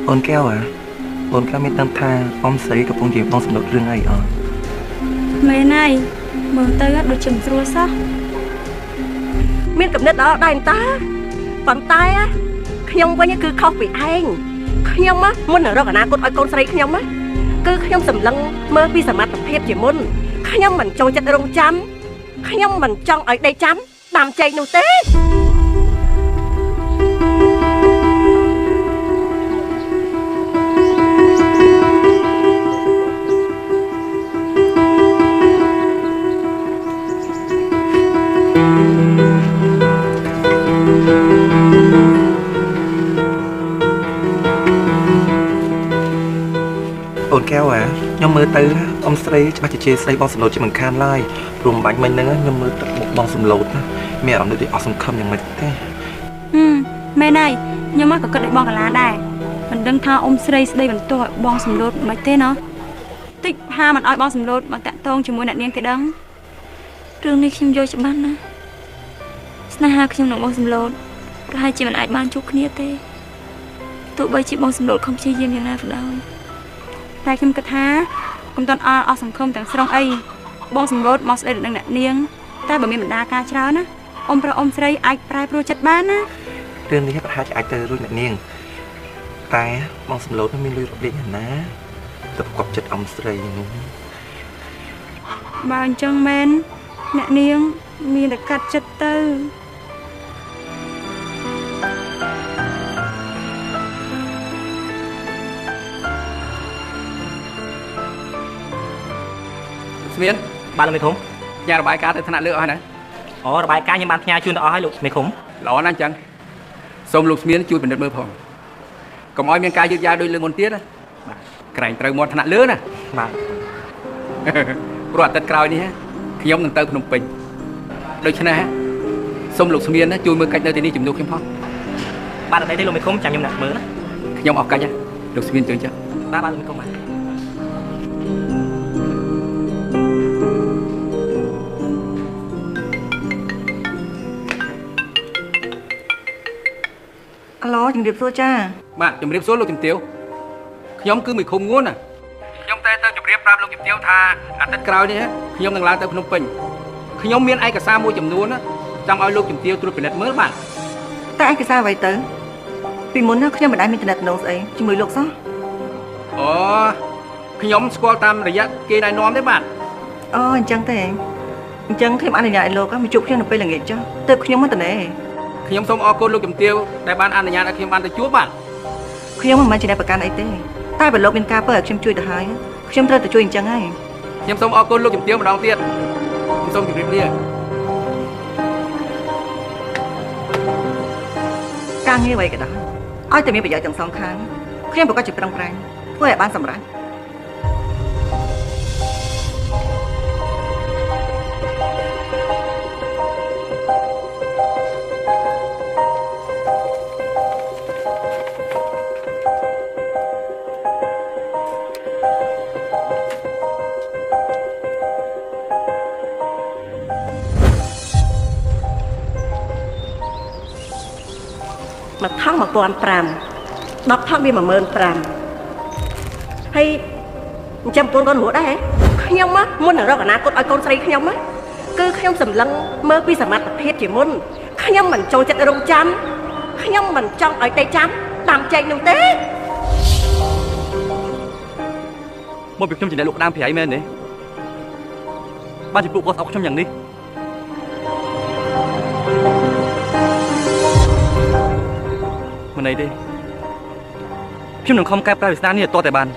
អូនកែវអូនកាមានតាមថាអ៊ំស្រីកំពុងជាបងសំណុតរឿងអីអត់មែនហើយមើលទៅដូចជាមិនស្រួលសោះមានកំណត់ដល់ដែរតាប៉ុន្តែខ្ញុំវិញគឺខុសពីឯងខ្ញុំមុននឹងរកអនាគតឲ្យកូនស្រីខ្ញុំគឺខ្ញុំសម្លឹងមើលពីសមត្ថភាពជាមុនខ្ញុំមិនចូលចិត្តរងចាំខ្ញុំមិនចង់ឲ្យដេកចាំដាំចេកនោះទេអូនកែវខ្ញុំមើលទៅអ៊ំស្រីច្បាស់ជាស្រីបងសំឡូតជាមិនខានឡើយព្រមបាញ់មិញហ្នឹងខ្ញុំមើលទឹកមុខបងសំឡូតមានអារម្មណ៍ដូចអស់សង្ឃឹមយ៉ាងម៉េចទេមែនហើយខ្ញុំក៏គិតដូចបងកាឡាដែរមិនដឹងថាអ៊ំស្រីស្ដីបន្ទោសឲ្យបងសំឡូតមិនទេណោះតិចហាមិនឲ្យបងសំឡូតមកតាក់ទងជាមួយអ្នកនាងទេដឹងរឿងនេះខ្ញុំយល់ច្បាស់ណាស់ស្នេហាខ្ញុំនិងបងសំឡូតប្រហែលជាមិនអាចបានជួបគ្នាទេទោះបីជាបងសំឡូតខំព្យាយាមយ៉ាងណាក៏ដោយតែខ្ញុំគិតថាកុំតន់អស់សង្ឃឹមទាំងស្រុងអីបងសំឡូតមកស្ដីនឹងអ្នកនាងតែបើមានបណ្ដាការច្រើនណាអ៊ំប្រុសអ៊ំស្រីអាចប្រែប្រួលចិត្តបានណារឿងនេះប្រហែលជាអាចទៅរួចអ្នកនាងតែបងសំឡូតមានលុយរកលេខណាទៅប្រកបចិត្តអ៊ំស្រីនោះបើអញ្ចឹងមែនអ្នកនាងមានតែកាត់ចិត្តទៅស្មានបាទលោកមេឃុំផ្ញើរបាយការណ៍ទៅថ្នាក់លើអស់ហើយណាអូរបាយការណ៍ខ្ញុំបានផ្ញើជូនទៅអស់ហើយលោកមេឃុំល្អណាស់អញ្ចឹងសូមលោកស្មានជួយពិនិត្យមើលផងកុំឲ្យមានការយឺតយ៉ាវដូចលើមុនទៀតណាបាទក្រែងត្រូវមាត់ថ្នាក់លើណាបាទព្រោះអាទិត្យក្រោយនេះខ្ញុំនឹងទៅភ្នំពេញដូច្នេះសូមលោកស្មានជួយមើលកិច្ចនៅទីនេះជំនួសខ្ញុំផងបាទអត់ទេលោកមេឃុំចាំខ្ញុំដាក់មើលណាខ្ញុំអស់កិច្ចលោកស្មានជើងចុះបាទលោកមេឃុំបាទអាឡូជំរាបសួរចាបាទជំរាបសួរលោកជំទាវខ្ញុំគឺមួយឃុំងួនណាខ្ញុំតែទៅជម្រាបប្រាប់លោកជំទាវថាអាទិត្យក្រោយនេះខ្ញុំនឹងឡើងទៅភ្នំពេញខ្ញុំមានឯកសារមួយចំនួនចង់ឲ្យលោកជំទាវត្រួតពិនិត្យមើលបាទតែឯកសារអ្វីទៅពីមុនខ្ញុំមិនដែលមានតំណែងស្អីជាមួយលោកសោះអូខ្ញុំស្គាល់តាមរយៈគេណែនាំទេបាទអូអញ្ចឹងទេអញ្ចឹងខ្ញុំអនុញ្ញាតឲ្យលោកមកជួបខ្ញុំនៅពេលល្ងាចចុះទើបខ្ញុំមកតំណែងខ្ញុំសូមអរគុណលោកជំទាវដែលបានអនុញ្ញាតឲ្យខ្ញុំបានទៅជួបបាទខ្ញុំមិនមែនជាអ្នកប្រកាន់អីទេតែបើលោកមានការពើឲ្យខ្ញុំជួយទៅហើយខ្ញុំត្រូវទៅជួយអញ្ចឹងហើយខ្ញុំសូមអរគុណលោកជំទាវម្ដងទៀតខ្ញុំសូមជម្រាបលាការងារអ្វីក៏ដោយឲ្យតែមានប្រយោជន៍ទាំងសងខាងខ្ញុំប្រកាសជាប្រឹងប្រែងធ្វើឲ្យបានសម្រេចមកថង1500 10ថងវា15000ហើយអញ្ចឹងកូនកូនរស់ដែរខ្ញុំមុននឹងរកអនាគតឲ្យកូនស្រីខ្ញុំគឺខ្ញុំសម្លឹងមើលពីសមត្ថភាពជាមុនខ្ញុំមិនចូលចិត្តរងចាំខ្ញុំមិនចង់ឲ្យដេកចាំតាមចែកនោះទេមកពីខ្ញុំជាអ្នកលក់ក្តាមប្រៃមែនទេបានជាពួកគាត់ស្អប់ខ្ញុំយ៉ាងនេះមិនអីទេខ្ញុំនឹងខំកែប្រែវាសនានេះឲ្យតតែបាន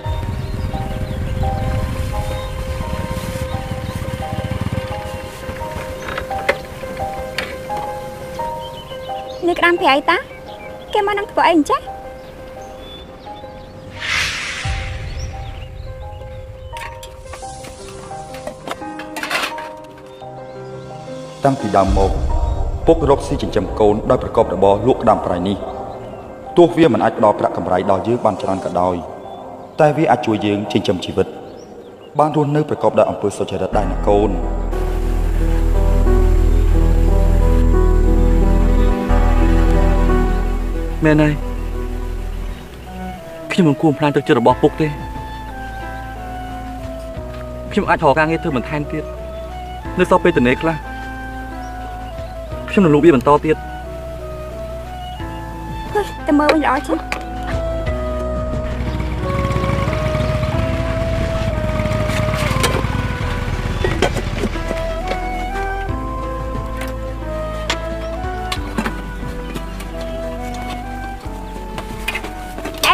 នេះក្តាមប្រៃតាគេមកនឹងធ្វើអីអញ្ចឹងតាំងពីដើមមកពុករកស៊ីចិញ្ចឹមកូនដោយប្រកបរបរលក់ក្តាមប្រៃនេះទោះវាមិនអាចផ្ដល់ប្រាក់កម្រៃដល់យើងបានច្រើនក៏ដោយតែវាអាចជួយយើងចិញ្ចឹមជីវិតបានរស់នៅប្រកបដោយអំពើសុចរិតដែរណាកូនមែនហើយ ខ្ញុំ ខ្ញុំមិនគួរផ្លាញ់ទឹកចិត្តរបស់ពុកទេខ្ញុំអាចរកការងារធ្វើបន្ថែមទៀតនៅសល់ពេលតនេខ្លះខ្ញុំនឹងលូកវាបន្តទៀតតែមើលវិញល្អជាង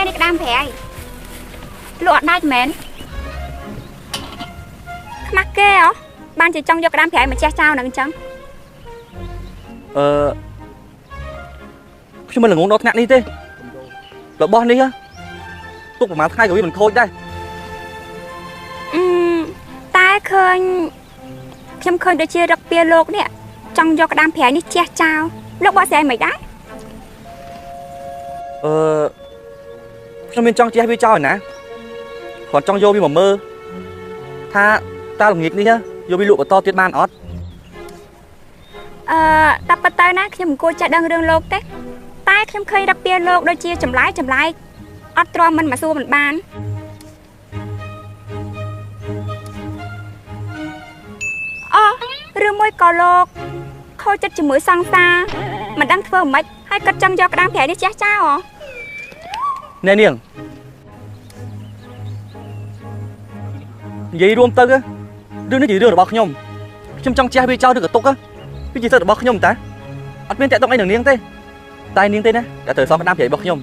នេះក្តាមប្រៃលក់អត់ដាច់មែនខ្មាស់គេហ៎បានជាចង់យកក្តាមប្រៃមកចេះចោលនឹងអញ្ចឹងខ្ញុំមិនល្ងងដល់ថ្នាក់នេះទេរបស់នេះទុកប្រហែលថ្ងៃក៏វាមិនខូចដែរតែឃើញខ្ញុំឃើញដូចជារឹកពៀលោកនេះចង់យកក្តាមប្រៃនេះចេះចោលលោកបោះស្រាយមិនដែរខ្ញុំមានចង់ជះវាចោលណាគាត់ចង់យកវាមកមើលថាតើល្ងាចនេះយកវាលក់បន្តទៀតបានអត់តែប៉ុន្តែណាខ្ញុំមិនគួរចេះដឹងរឿងលោកទេតែខ្ញុំឃើញរកពៀលោកដូចជាចម្លែកអត់ទ្រាំមិនមកសួរមិនបានឬមួយក៏លោកខូចចិត្តជាមួយសង្សារមិនដឹងធ្វើម៉េចហើយគាត់ចង់យកក្តាមប្រៃនេះចេះចោលហ៎ណែនាងនិយាយរួមទៅរឿងនេះជារឿងរបស់ខ្ញុំចង់ជះវាចោលឬក៏ទុកវាជាសិទ្ធិរបស់ខ្ញុំតាអត់មានតាក់ទងអីនឹងនាងទេតែនាងទេណាដែលត្រូវសងក្តាមប្រៃរបស់ខ្ញុំ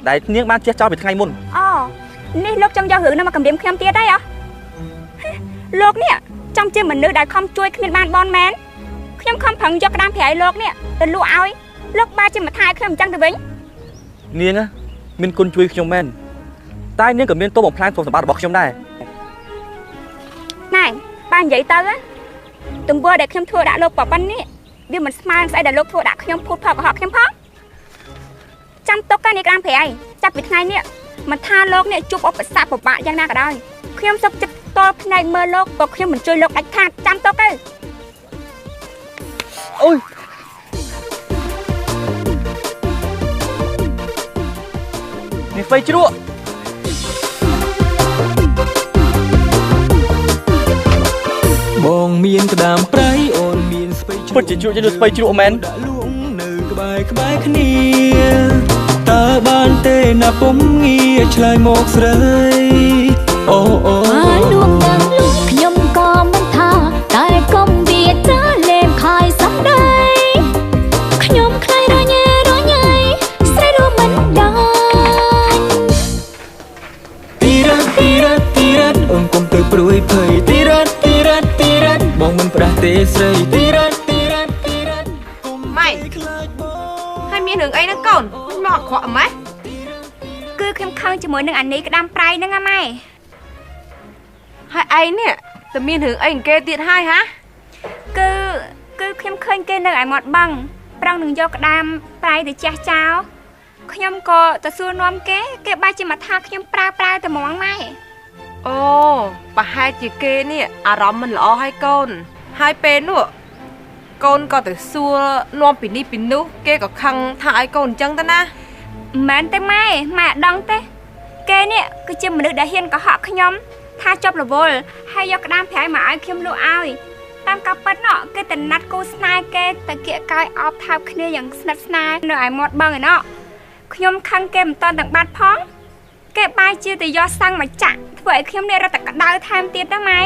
ដែលនាងបានជះចោលពីថ្ងៃមុននេះលោកចង់យករឿងនេះមកគំរាមខ្ញុំទៀតទេលោកនេះចង់ជាមនុស្សដែលខំជួយគ្មានបានបនមែនខ្ញុំខំប្រឹងយកក្តាមប្រៃលោកនេះទៅលក់ឲ្យលោកបាជាមកថែខ្ញុំអញ្ចឹងទៅវិញនាងមានគុណជួយខ្ញុំមែនតែនាងក៏មានទោសបំផ្លាញទ្រព្យសម្បត្តិរបស់ខ្ញុំដែរណែបាននិយាយទៅទង្វើដែលខ្ញុំធ្វើដាក់លោកប៉ប៉ុណ្ណនេះវាមិនស្មើនឹងស្អីដែលលោកធ្វើដាក់ខ្ញុំភូតផលកុហកខ្ញុំផងចាំទុកនេះក្តាមប្រៃចាប់ពីថ្ងៃនេះមិនថាលោកនេះជួបឧបសគ្គពិបាកយ៉ាងណាក៏ដោយខ្ញុំសុខចិត្តតល់ភ្នែកមើលលោកក៏ខ្ញុំមិនជួយលោកដាច់ខាតចាំទុកទៅអូយនេះស្បៃជ្រក់បងមានក្តាមប្រៃអូនមានស្បៃជ្រក់ពិតជាជ្រក់ជាស្បៃជ្រក់មែនដាក់លួងនៅក្បែរគ្នាតើបានទេណាពុំងារឆ្លើយមកស្រីអូបានលួងដឹងលួងខ្ញុំក៏មិនថាតែកុំវាចាលេមខាយសំដីខ្ញុំខ្លាយរញ៉េស្រីរួមមិនដឹងទីរ៉ាត់អូនកុំទៅព្រួយភ័យទីរ៉ាត់បងមិនប្រះទេស្រីទីរ៉ាត់ម៉ៃហើយមានរឿងអីហ្នឹងកូនមកអក្រក់ម៉េចគឺខ្ញុំខឹងជាមួយនឹងអានេះក្តាមប្រៃហ្នឹងម៉ែហើយឯងនេះតែមានរឿងអីគេទៀតហើយហាគឺខ្ញុំឃើញគេនៅឯមាត់បឹងប្រឹងនឹងយកក្តាមប្រៃទៅចេះចោលខ្ញុំក៏ទៅសួរនាំគេបាច់ជាមកថាខ្ញុំប្រើតែហ្មងម៉ែអូប្រហែលជាគេនេះអារម្មណ៍មិនល្អហើយកូនហើយពេលនោះកូនក៏ទៅសួរនាំពីនេះពីនោះគេក៏ខឹងថាឲ្យកូនអញ្ចឹងទៅណាមែនទេម៉ែអត់ដឹងទេគេនេះគឺជាមនុស្សដែលហ៊ានកុហកខ្ញុំថាជាប់រវល់ហើយយកក្តាមប្រៃមកឲ្យខ្ញុំលក់ឲ្យតាមការពិតគេទៅណាត់គូស្នេហ៍គេទៅគៀកកាយអបថើបគ្នាយ៉ាងស្និទ្ធស្នាលនៅឯមាត់បឹងឯខ្ញុំខឹងគេមិនតាន់ទាំងបាត់ផងគេបាយជាទៅយកសាំងមកចាក់ធ្វើឲ្យខ្ញុំនេះរត់តែក្តៅថែមទៀតណាម៉ែ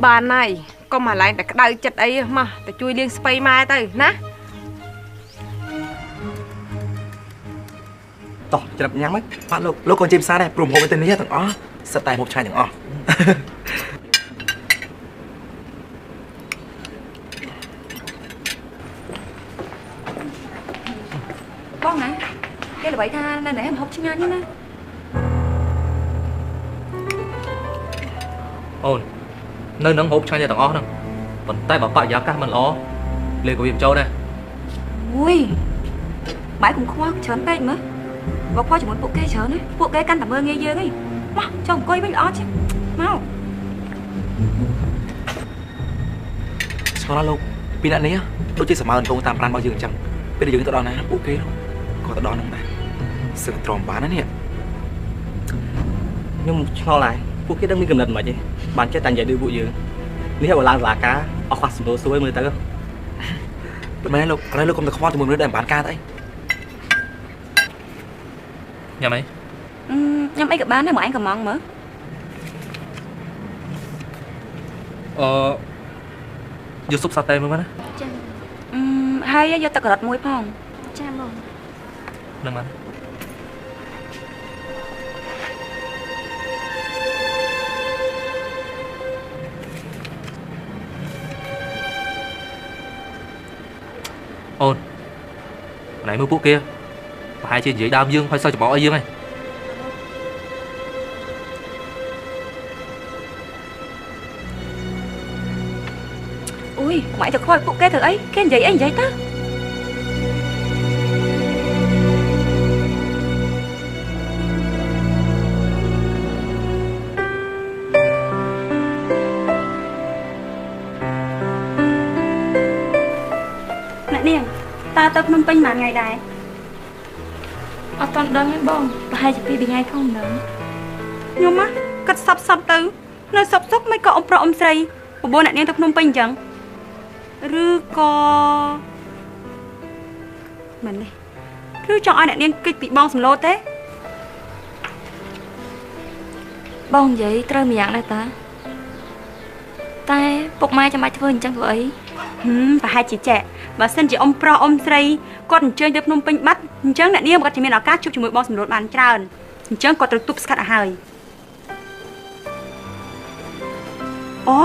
បានហើយកុំអាឡែងតែក្តៅចិត្តអីមកទៅជួយលាងស្ពៃម៉ែទៅណាតោះច្រាប់ញ៉ាំហ្នឹងបាទលោកកូនជិះផ្សារដែរព្រមហូបទៅនេះទាំងអស់សិតតែហូបឆាយទាំងអស់បងណាគេល្បីថានៅនេះហូបឆ្ងាញ់ណាអូននៅនឹងហូបឆ្ងាញ់ទាំងអស់ហ្នឹងប៉ុន្តែបើបរិយាកាសមិនល្អលេក៏វាចូលដែរអូយបែរកុំខ្វល់ច្រើនពេកមើលបើខ្វល់ជាមួយពួកគេច្រើនណាពួកគេកាន់តែមើលងាយយើងហីមកចុះអង្គុយវិញល្អជាងមកស្គាល់លោកពីអ្នកនេះដូចជាសម័យកូនតាមប្រានរបស់យើងអញ្ចឹងពេលយើងទៅដល់ណាពួកគេក៏ទៅដល់ហ្នឹងដែរ sự tròn bán đấy nè ខ្ញុំឆ្ងល់ដែរពួកគេដឹងមានកំណត់មិនទេបានចេះតែនិយាយដូចពួកយើងនេះឲ្យឡើងសាលាការអស់ខ្វះសំណួរសួរមើលទៅ ម៉ែលោកឥឡូវលោកកុំទៅខ្វល់ជាមួយមនុស្សដែលមិនបានការអីញ៉ាំអី ញ៉ាំអីក៏បានដែរមកឯងកំងមើល យកស៊ុបសាតេមើលណា ចាហើយយកទឹកការ៉ុតមួយផងចាបង នឹងបានអូនណៃមើលពួកគេប្រហែលជានិយាយដើមយើងហើយសើចច្បល់អីយើងហ៎ ui mày thật coi phụ kê thử ấy kê giấy anh giấy ta nè điền ta tập nông pin mà ngày đài ở toàn đơn ấy bông và hai chục đi ngay không nữa nhưng mà cắt sập sập từ nơi sập sốc mấy cậu ông pro ông xây của bố nạn nhân tập nông pin chẳng ឬក៏មិនទេឬចង់ឲ្យអ្នកនាងគិតពីបងសំឡូតទេបងនិយាយត្រូវម្យ៉ាងដែរតាតែពុកម៉ែចាំបាច់ធ្វើអញ្ចឹងធ្វើអីប្រហែលជាចេះបើសិនជាអ៊ំប្រុសអ៊ំស្រីគាត់អញ្ជើញទៅភ្នំពេញបាត់អញ្ចឹងអ្នកនាងគាត់ជាមានឱកាសជួបជាមួយបងសំឡូតបានច្រើនអញ្ចឹងគាត់ត្រូវទប់ស្កាត់ឲ្យហើយអូ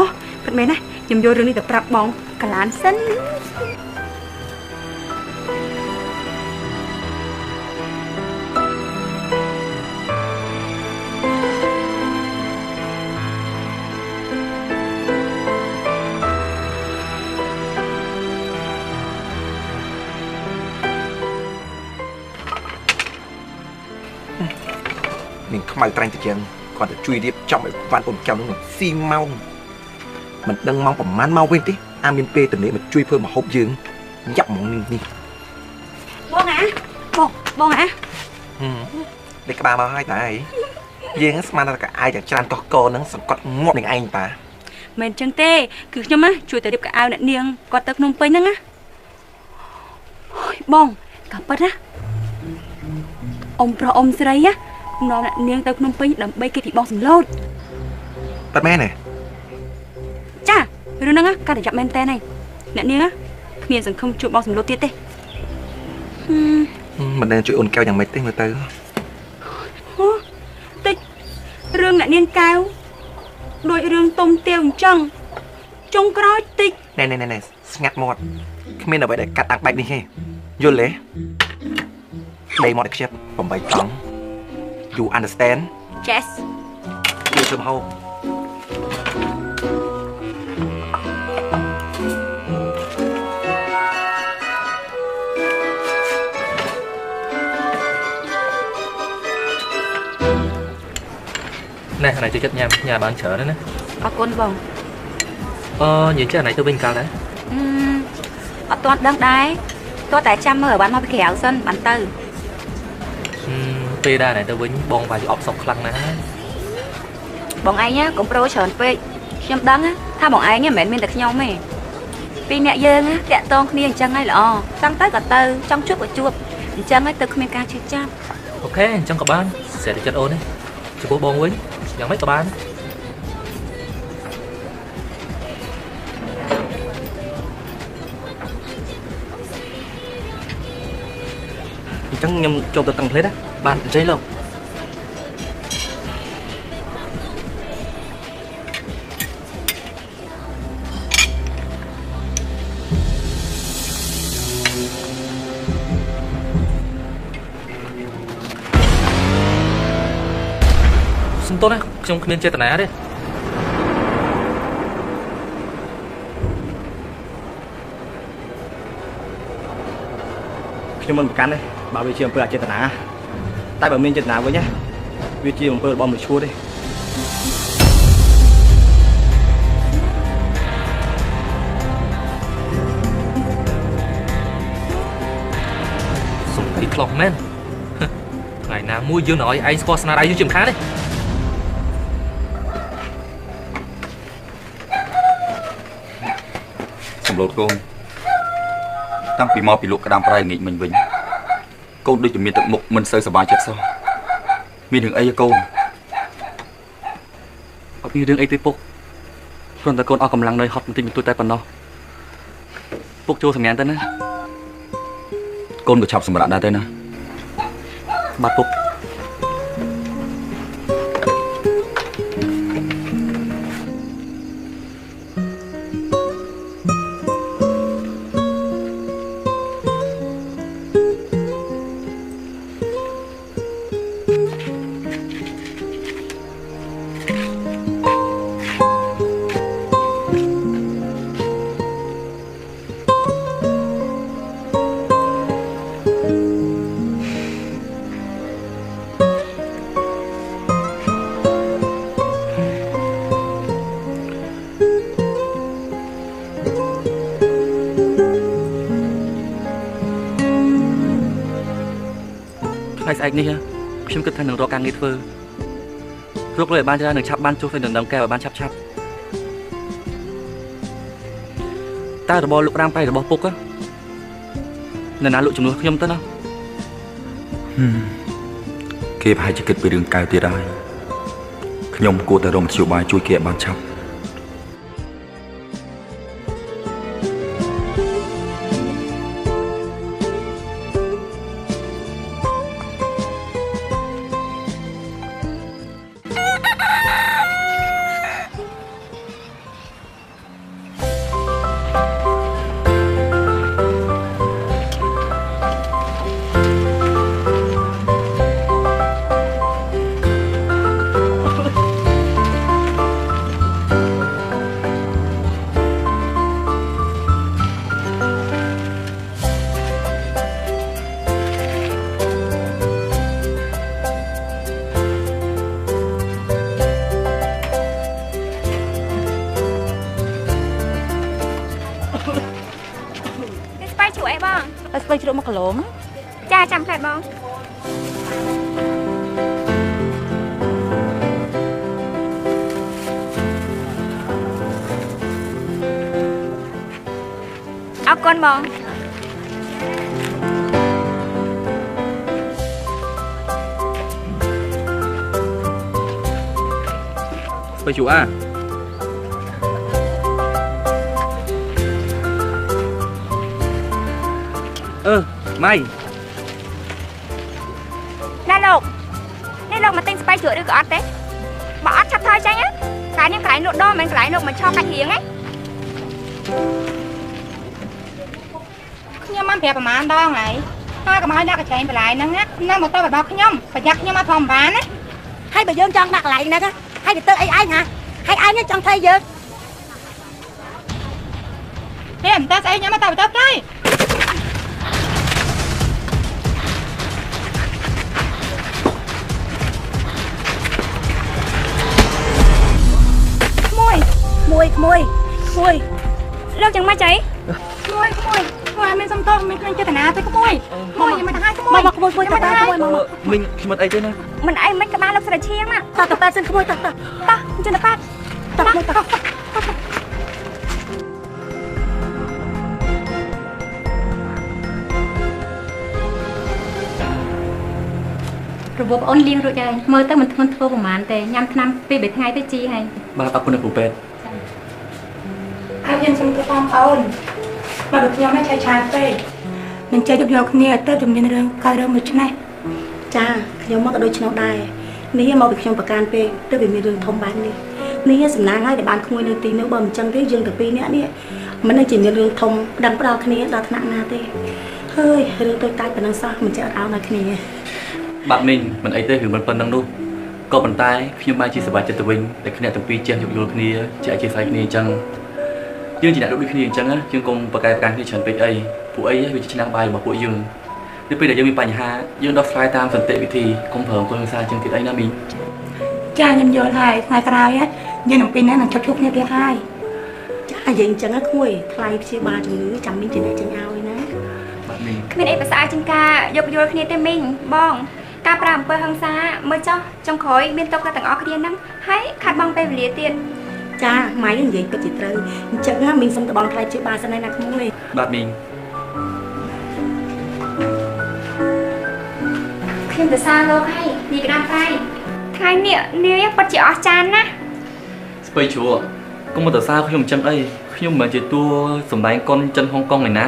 ពិតមែនណាខ្ញុំយករឿងនេះទៅប្រាប់បងកាឡានសិននាងខ្មៅត្រាញ់ទៅជាងគាត់ទៅជួយរៀបចំឲ្យបានអូនចៅនឹងស៊ីម៉ោងមិនដឹងម៉ោងប្រហែលមកវិញទេអាមានពេលតនេះមកជួយធ្វើម្ហូបយើងយ៉ាប់ហ្មងនេះបងអាបងអានេះក្បាលមកហើយតាអីយើងស្មានតែកអាយយ៉ាងច្រើនកោះកោនឹងសង្កត់ងាប់នឹងឯងតាមិនអញ្ចឹងទេគឺខ្ញុំណាជួយទៅរៀបកៅអៅអ្នកនាងគាត់ទៅក្នុងពេញហ្នឹងណាបងក៏ប៉ិតណាអ៊ំប្រុសអ៊ំស្រីណានាំអ្នកនាងទៅក្នុងពេញដើម្បីគេពីបងសំឡូតប៉ិតមែនទេចារឿងហ្នឹងកាត់តែចាប់មែនតើហើយអ្នកនាងគ្មានសង្ឃឹមជួបបងសំឡូតទៀតទេមិនដឹងជួយអូនកៅយ៉ាងម៉េចទេមើលទៅតិចរឿងអ្នកនាងកៅដូចរឿងទុំទាវអញ្ចឹងចុងក្រោយតិចណែស្ងាត់មាត់គ្មានអ្វីដែលកាត់អាក់បែបនេះទេយល់ទេដេកមកតែខ្ជិប8តង់ You understand Yes ជួយធ្វើហូបណែnày chơi chất nhà bạn chở đấy nè có con vòng nhìn chơi này tôi bên cao đấy toàn đang đái tôi tại chăm ở bạn mau bị khéo sân bạn tư pê đa này tôi với bong vài ọc sọc lăng nè bọn anh nhá cũng pro chọn pê xem đắng á tha bọn anh nhá mẹ mình được nhau mày vì mẹ dương á kẹt tôn kia chân ấy là tăng tới cả tư trong chút của chuột chân ấy từ miền cao chưa chăm ok trong cả ban sẽ được chất ôn đấy chỉ có bong vớiยังไม่กลับบ้านចឹងខ្ញុំចូលទៅទាំងផ្លេតណាបានអញ្ចឹងលោកសុំទោសណាខ្ញុំគ្មានចេតនាទេខ្ញុំមិនប្រកាន់ទេបើវាជាអំពើអចេតនាតែបើមានចេតនាវិញណាវាជាអំពើរបស់មនុស្សឈួតទេសុំទីខ្លោះមែន ngày nào mua dương nói anh có sna đây dương chìm khá đấy sầm lột con tăng bị mò bị lụt cái đám prai nghịch mình con đi chụp miền tận mục mình sơi sờ bài chết sao miền đường ấy con ở miền đường ấy tới bốc còn ta con ở cầm lăng nơi học mình tin tôi tay phần nó bốc châu sầm nhàn tên á con của chọc sầm đạn đa tên á bắt bốc anh đi ha, chúng cứ thành đường rò càng nghịch vơ, rốt lời ban ra đường chắp ban chỗ phải đường đồng kèo ban chắp ta được bò lục ram bay được bò bốc á, nên là lục chúng nó không tới đâu, kia phải chỉ kịch về đường cài tiệt ai, nhom cô ta đồng chịu bài chui kia ban chắpไปจุดมะขลมจ้าจำใครบ้างเอาก้อนบ้างไปchủ à mày nè lộc mà tên spy chữa được cái ớt đấy bỏ ớt chặt thôi chăng á cái những cái lột đo mình cái lột mà cho cái hiếng ấy nhưng mà bẹp mà ăn đo này hai cái máy đặt cái chén lại nè á nè một tôi phải bọc nhom phải giặt nhưng mà phòng bán ấy hai bà dương trong đặt lại nè hai thì tới ai hả hai ai nhá trong thay dương em ta sẽ nhắm mà tao phải đây mùi lâu chẳng mai cháy mùi mình xong to mình chơi thằng nào tới cái mùi nhưng mà thằng hai cái mùi mình một ấy thế này mình ai mấy cái ba lâu sẽ chiên mà ta tập ba xin mùi ta trên tập ba rồi bộ ôn liên rồi trời mơ tới mình thua của màn tề nhăm năm vì bị ngay tới chi hay ba tao con được phụ pet ai dân xong cái con ôn mà được nhau mấy chai trà tê mình chơi được nhiều kia tới tụi mình đường coi đâu một chỗ này cha nhau mất đôi chân đai nếu mau bị trong bậc can pe tới vì mình đường thông bán đi nếu sầm nang để bán không nơi tin nếu bầm chân cái dương từ pi nè nè mình đang chỉ đường thông đằng bao kia đó nặng na tê hơi đường tôi tay bên đằng sau mình chạy áo này kia bạn mình ấy tới hưởng phần năng luôn có bàn tay phim mai chỉ sờ bài chật bình để khi nào tụi pi chơi dụng kia chạy chia sẻ kia chăng dương chỉ đã đôi khi chăng á dương cùng và cái khi chuẩn bị ấy phụ ấy vì chỉ năng bài mà phụ dương nếu bây giờ dương bị bài ha dương đó fly tam phần tệ thì không phở tôi xa chương thì ấy là mình cha nhầm vô lại ngày cày á dương đồng pin á là chọc chúc như kia hai cha dừng chăng á khui fly chia ba chừng nữa chậm mình chỉ để chân ao ấy nè bạn mình mình ấy phải sai chân ca dục vô khi tên mình bong ការប្រាំអំពើហិង្សាមើលចុះចុងក្រោយមានទុកទាំងអស់គ្នាហ្នឹងហើយខាត់បងពេលវេលាទៀត ចាម៉ៃនិយាយពិតជាត្រូវអញ្ចឹងណាមីងសុំតបងថ្លៃជាបាលសិនហើយណាក្មួយ បាទមីង ខ្ញុំទៅសារលោកហើយនាយក្តាមប្រៃថ្ងៃនេះនាយពិតជាអស្ចារ្យណាស់ ស្ពៃជ្រួកុំមកទៅសារខ្ញុំអញ្ចឹងអីខ្ញុំមិនមែនជាតួសម្ដែងកុនចិនហុងកុងឯណា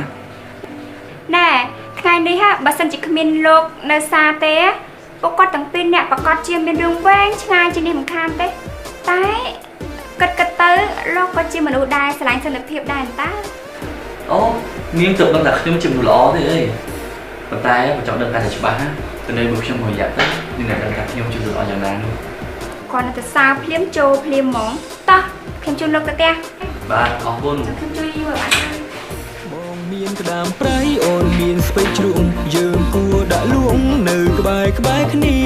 ណែថ្ងៃនេះបើសិនជាគ្មានលោកនៅសារទេពួកគាត់ទាំងពីរអ្នកប្រកាសជាមានរឿងវែងឆ្ងាយជាងនេះមិនខានទេតែគិតទៅលោកក៏ជាមនុស្សដែរស្រឡាញ់សន្តិភាពដែរតើ អូនាងទៅដឹងថាខ្ញុំជាមនុស្សល្អទេអីប៉ុន្តែបើចង់ដឹងកាន់តែច្បាស់ណាទៅនៅមួយខ្ញុំមួយរយៈទៅនាងនឹងដឹងថាខ្ញុំជាមនុស្សល្អយ៉ាងណានោះគាត់នៅទៅសារភ្លាមចូលភ្លាមហ្មងតោះខ្ញុំជួយលោកទៅផ្ទះបាទអរគុណ ខ្ញុំជួយយូរបាទ បងមានក្តាមប្រៃអូនមានស្ពៃជ្រូកយើងគួរដាក់លួងនៅក្បែរគ្នា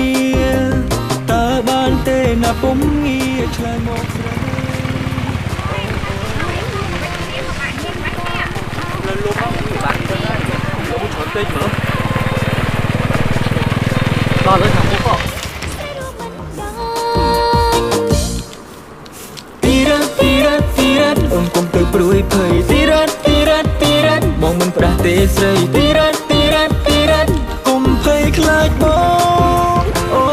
តើបានទេណាពុំងារឆ្លើយមកស្រីលើលោកបងបានទៅហើយលោកមួយច្រើនពេកមើលដល់លើខាងមុខក៏ទីរ៉ាអូនកុំទៅព្រួយភ័យទីរ៉ាបងមិនផ្ដាស់ទេស្រីទីរ៉ាកុំភ័យខ្លាចបងអូ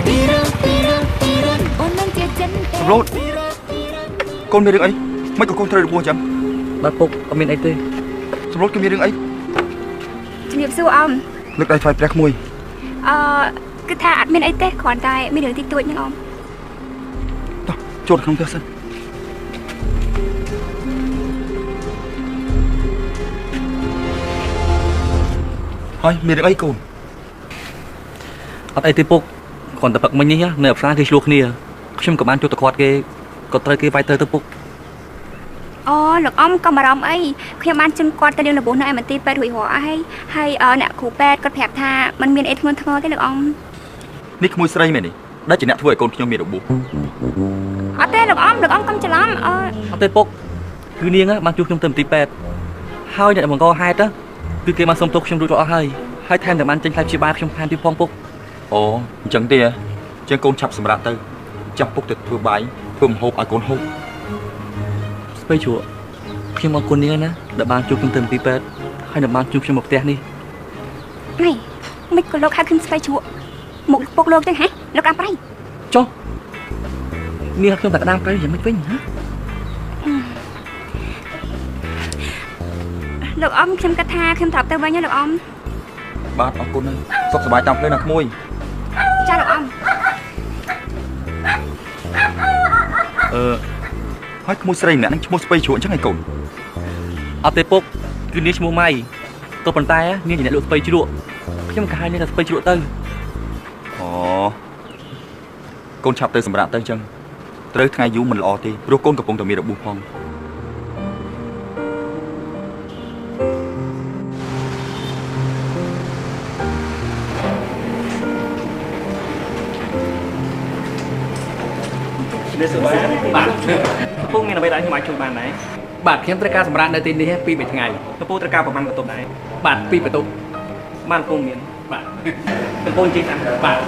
ទីរ៉ាអូននឹងជាចិនទេ សម្លូតកូនមានរឿងអីមិនក៏កូនត្រូវរបួសអញ្ចឹង បាទពុកអត់មានអីទេ សម្លូតគឺមានរឿងអី ជំរាបសួរអ៊ំ លើកដៃថ្វាយព្រះក្មួយ គឺថាអត់មានអីទេគ្រាន់តែមានរឿងតិចតួចហ្នឹងអ៊ំ តោះចូលក្នុងផ្ទះសិនហើយមានរឿងអីកូន អត់អីទេពុកគ្រាន់តែផឹកមិញនេះនៅអផ្សារគេឆ្លោះគ្នាខ្ញុំក៏បានជួបតគាត់គេក៏ត្រូវគេវាយទៅពុក អូលោកអ៊ំក៏បារម្ភអីខ្ញុំបានជូនគាត់ទៅរៀនរបួសនៅឯមន្ទីរពេទ្យរួចរាល់ហើយអ្នកគ្រូពេទ្យគាត់ប្រាប់ថាมันមានអីធ្ងន់ធ្ងរទេលោកអ៊ំ នេះក្មួយស្រីមែននេះដែលជាអ្នកធ្វើឲ្យកូនខ្ញុំមានរបួស អត់ទេលោកអ៊ំកុំច្រឡំអត់ទេពុកគឺនាងបានជួបខ្ញុំទៅមន្ទីរពេទ្យហើយអ្នកបង្កហេតុគឺគេបានសុំទោសខ្ញុំរួចរាល់អស់ហើយថែមទាំងបានចេញថ្លៃព្យាបាលខ្ញុំថែមទៀតផងពុក អូអញ្ចឹងទេចឹងកូនឆាប់សម្រាប់ទៅចាំពុកទៅធ្វើបាយធ្វើម្ហូបឲ្យកូនហូប ស្ពៃជ្រួខ្ញុំអរគុណនាងណាដែលបានជួបខ្ញុំទៅមន្ទីរពេទ្យហើយដែលបានជួបខ្ញុំមកផ្ទះនេះ នេះមិនក៏លោកហៅខ្ញុំស្វ័យជ្រក់មុខពុកលោកទៅហ៎លោកអាប្រៃ ចុះនាងខ្ញុំតែក្តាមប្រៃយ៉ាងម៉េចវិញហ៎ លោកអ៊ំខ្ញុំគិតថាខ្ញុំត្រូវទៅវិញហើយលោកអ៊ំ បាទអរគុណហើយសុខសប្បាយតាមផ្លូវណាក្មួយ ចាលោកអ៊ំ ហើយក្មួយស្រីម្នាក់នឹងឈ្មោះស្ពៃជ្រក់អញ្ចឹងឯងកូន អត់ទេពុកគឺនាងឈ្មោះម៉ៃក៏ប៉ុន្តែនាងជាអ្នកលក់ស្ពៃជ្រក់ខ្ញុំក៏ហៅនាងថាស្ពៃជ្រក់ទៅ អូកូនឆាប់ទៅសម្រាប់ទៅអញ្ចឹងត្រូវថ្ងៃយូរមិនល្អទេព្រោះកូនកំពុងតែមានរបួសផង បាទពុកមានអ្វីដែលខ្ញុំអាចជួយបានដែរ បាទខ្ញុំត្រូវការសម្រាប់នៅទីនេះ2 3ថ្ងៃ កំពុងត្រូវការប្រមាណបន្ទប់ដែរ បាទ2បន្ទប់ បានពុកមាន បាទ កំពុងជិះតាម បាទ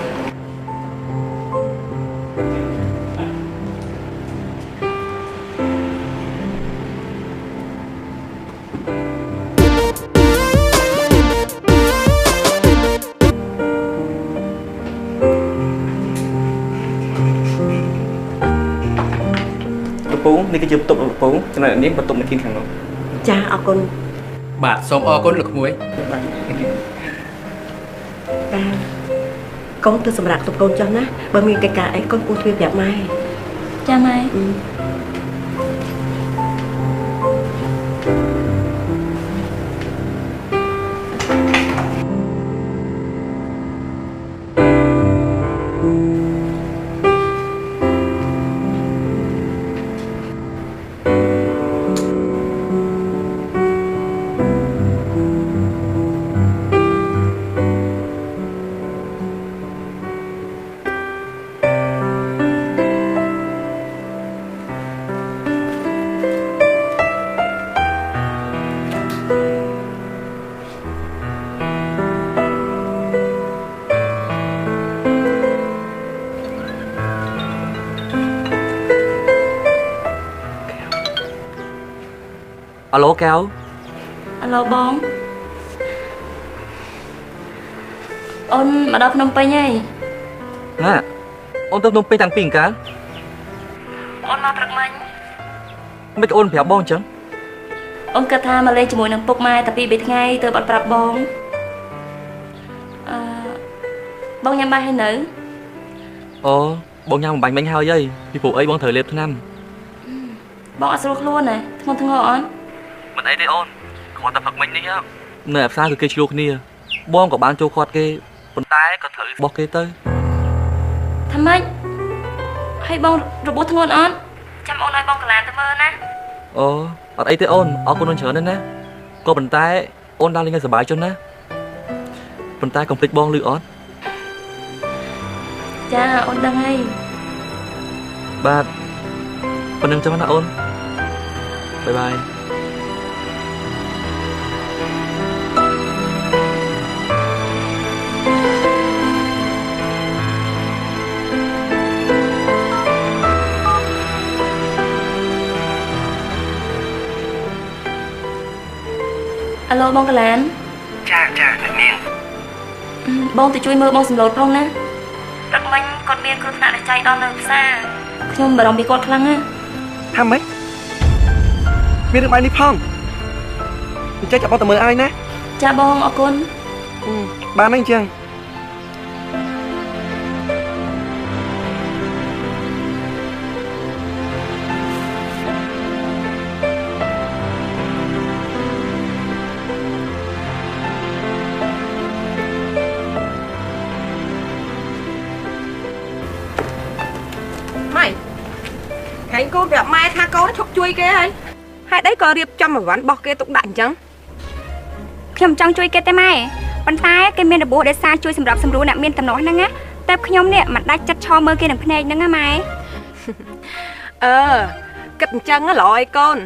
កំពុងនេះគឺជាបន្ទប់របស់កំពុងចំណែកនេះបន្ទប់នៅខាងនោះ ចាអរគុណ បាទសូមអរគុណលោកក្មួយ បាទកូនទៅសម្រាប់ទុកកូនចុះណាបើមានកិច្ចការអីកូនគួរធ្វើប្រាប់ម៉ែ ចាម៉ែ ក Alo Kéo. Aloបងអូនមកដល់ភ្នំពេញហើយ Nè, ôn tới nông pin thằng pin cá. អូនមកព្រឹកមិញ Mấy cái ôn phèo bong chẳng. អូនគិតថាមកលេងជាមួយនឹងពុកម៉ែតែពីរថ្ងៃទើបអត់ប្រាប់បងបងញ៉ាំបាយហើយនៅ Ồ, bong nhau một bánh bánh hơi dây. Vì phụ ấy bong thời liệp thứ năm. បងអត់ស្រួលខ្លួនទេធ្ងន់ធ្ងរអូន Mình ấy đây ôn. Còn tập phật mình đi nhá. Nè ập sao cứ kê chuộc nia. Bong của bán châu khoát kê. Còn tay còn thử bọc kê tới. ថាម៉េចហើយបងរបួសធ្ងន់អូនចាំអូនឲ្យបងកន្លានទៅមើលណា Ồ, ở đây tới ôn. Ở con ôn chở nên nè. Có bàn tay ôn đang lên ngay sờ bài cho nè. Bàn tay complete bong lư ón. ចាអូនដឹងហើយ បាទប៉ុណ្្នឹងចឹងណាអូនបាយបាយ Alo បងកន្លាន ចាអ្នកនាង បងទៅជួយមើលបងសំឡូតផងណាព្រឹកមិញគាត់មានគ្រោះថ្នាក់ចៃដល់នៅផ្សារខ្ញុំបារម្ភពីគាត់ខ្លាំងណាស់ ថាម៉េចមានរឿងបាយនេះផងអញ្ចឹងចាំបងទៅមើលឲ្យណា ចាបងអរគុណ បានហើយអញ្ចឹង Hãy cô gặp mai tha cô nó chọc chui kia hay. Hai đấy có riệp trong mà vẫn bọc kia tục đạn chẳng. ខ្ញុំចង់ជួយគេទេម៉ែប៉ុន្តែគេមានរបួសដែលសារជួយសម្រាប់សម្រួលអ្នកមានតំណោះហ្នឹងណាតែខ្ញុំនេះមិនដាច់ចិត្តឈរមើលគេនឹងភ្នែកហ្នឹងណាម៉ែ Kịch chân á lội con.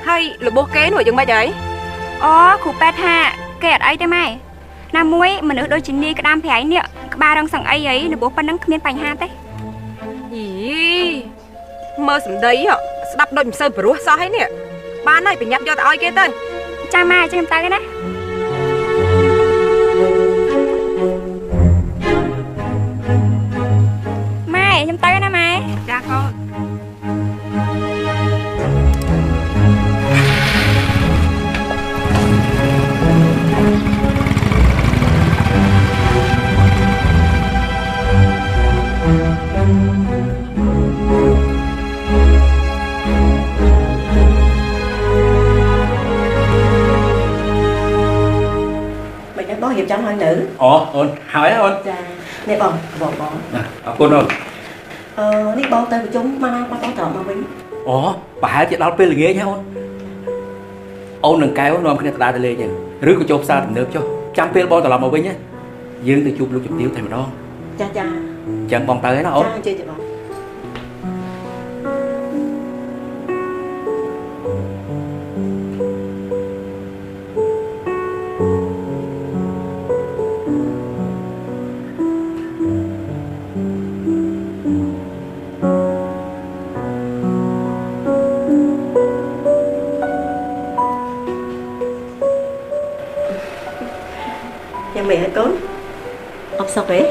Hay là bố kế nuôi chừng bao vậy? អូគ្រូប៉ែថាគេអត់អីទេម៉ែណាមួយមនុស្សដូចជានីក្តាមប្រៃនេះក្បាលរងសង្អីអីរបួសប៉ុណ្ណឹងគ្មានបញ្ហាទេ Ý mơ sầm đấy hả? Đập đôi mình sơn bửu sao hay nè? Ba này phải nhặt vô tao kia tên. ចាម៉ែចាំខ្ញុំទៅគេណា ម៉ែខ្ញុំទៅណាម៉ែ Cha con. Bón hiệp trong hơi nữ. Ồ, ôn, hỏi á ôn. Dạ. Nè bón, bón. Ôn ôn. Nè bón tới của chúng mà bón trộm mà Vinh. Ồ, bà chị đọc bên là ghê nha ôn. Ôn đừng cái ôn cái này ta lên chứ. Rước của chụp sao thì được cho. Chăm bên bón tao làm mà Vinh nhá. Dương từ chụp lúc chụp tiêu thèm đó. Cha cha. Chẳng bón tới nó ôn. Cha chơi chị bón. Mẹ hả con? Ông sao vậy?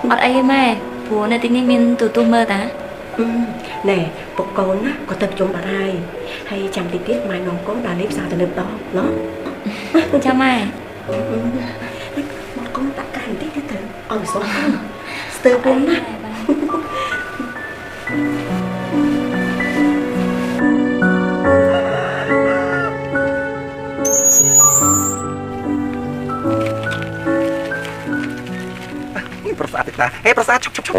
Ọt ấy mẹ, bố này tính mình từ tu mơ ta. Nè, bộ con á, có tập trung bà hai. Hay chăm tí tiết mai nông có đà nếp sao từ nếp đó, nó. Chào mẹ. Một con tặng cả hành tí thế thử. Ông số con. Stơ con á. Prasad ta. Hey Prasad, chop.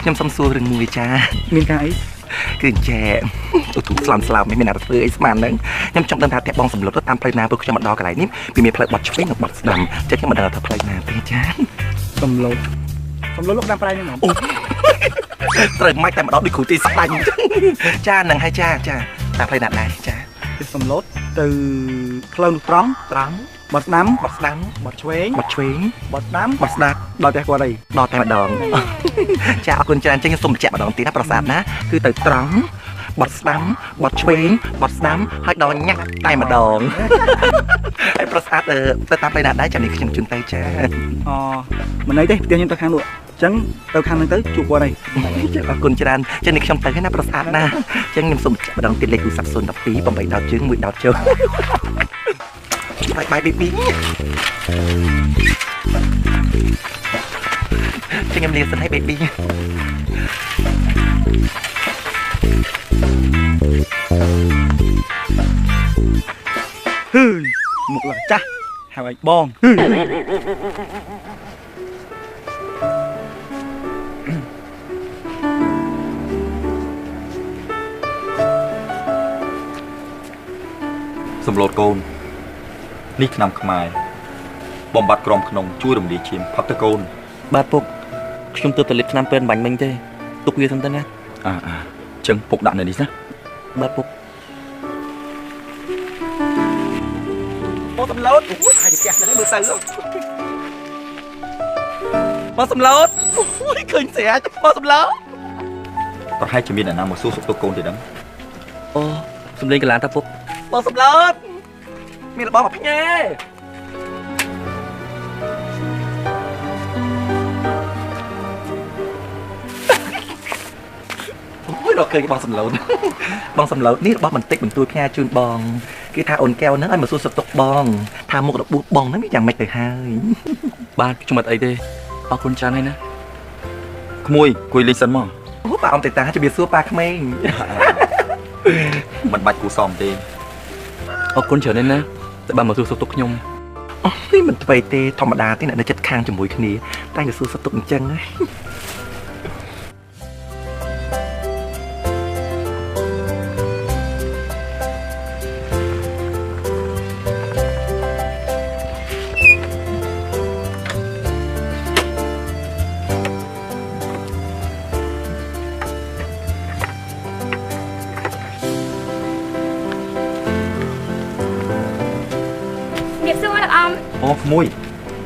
Nhâm xăm xua rừng mùi cha. Miên cái. Cứ chè. Thủ slam mấy mình nào phơi sman nâng. Nhâm trong đơn thà tẹp bong sầm lột tam play na bực cho mặt đo cái này níp. Vì mình play bọt chụp nó bọt đầm. Chắc cái mặt đo play na thế cha. Sầm lột lúc đang play nữa. Trời mai tại mặt đó đi khử tì sắc đành. Cha nâng hay cha. Ta play nạt này cha. Sầm lột từ play trắng. Bọt nắm, bọt chuối, bọt nắm, bọt đạp, đo tay qua đây, đo tay mặt đòn. Cha con cha chân xung chạm mặt đòn tí nắp Prasad ná, cứ từ trắng, បត់ស្ដាំបត់ឆ្វេងបត់ស្ដាំហើយដល់ញាក់តែម្ដងហើយប្រុសស្អាតទៅតាមផ្លូវណាដែរចាំនេះខ្ញុំជូនទៅចាអូមិនអីទេផ្ទះខ្ញុំទៅខាងនោះអញ្ចឹងទៅខាងហ្នឹងទៅជួបគាត់ហើយចាអរគុណច្រើនចឹងនេះខ្ញុំទៅហើយណាប្រុសស្អាតណាចឹងខ្ញុំសូមម្ដងទៀតលេខទូរស័ព្ទ012 8ដតជើង1ដតចូលបាយបាយ baby ចឹងខ្ញុំលាសិនឲ្យ baby ហឺមុខឡើងចាស់ហៅឲ្យបងសំឡូតកូននេះឆ្នាំខ្មែរបំបត្តិក្រមក្នុងជួយរំលាយឈាមផឹកទៅកូនបាទពុកខ្ញុំទើបតែលេបឆ្នាំពេលបាញ់មិញទេទុកវាសិនទៅណាអញ្ចឹងពុកដាក់នៅនេះណាបាទពុកមកសំឡូតអូយហើយផ្ទះនេះមើលទៅមកសំឡូតអូយឃើញស្រាមកសំឡូតប្រហែលជាមានអ្នកណាមកសួរសុខទុក្ខកូនទេដឹងអូសំលេងកលានតាពុកមកសំឡូតមានរបស់មកផ្ញើអូយរកឃើញបងសំឡូតបងសំឡូតនេះរបស់បន្តិចបន្តួចផ្ញើជូនបងគេថាអូនកែវហ្នឹងឲ្យមកសួរសុខទុក្ខបងថាមុខរបួសបងហ្នឹងយ៉ាងម៉េចទៅហើយបាទខ្ញុំអត់អីទេអរគុណច្រើនហើយណាក្មួយគួយលេងសិនមកអូប៉ាអ៊ំតេតាជំរាបសួរប៉ាក្មេងមិនបាច់គូសមទេអរគុណច្រើនណាស់តែបានមកសួរសុខទុក្ខខ្ញុំអូយមិនថ្មីទេធម្មតាទេអ្នកនៅចិត្តខាងជាមួយគ្នាតែទៅសួរសុខទុក្ខអញ្ចឹងហ៎អូក្មួយ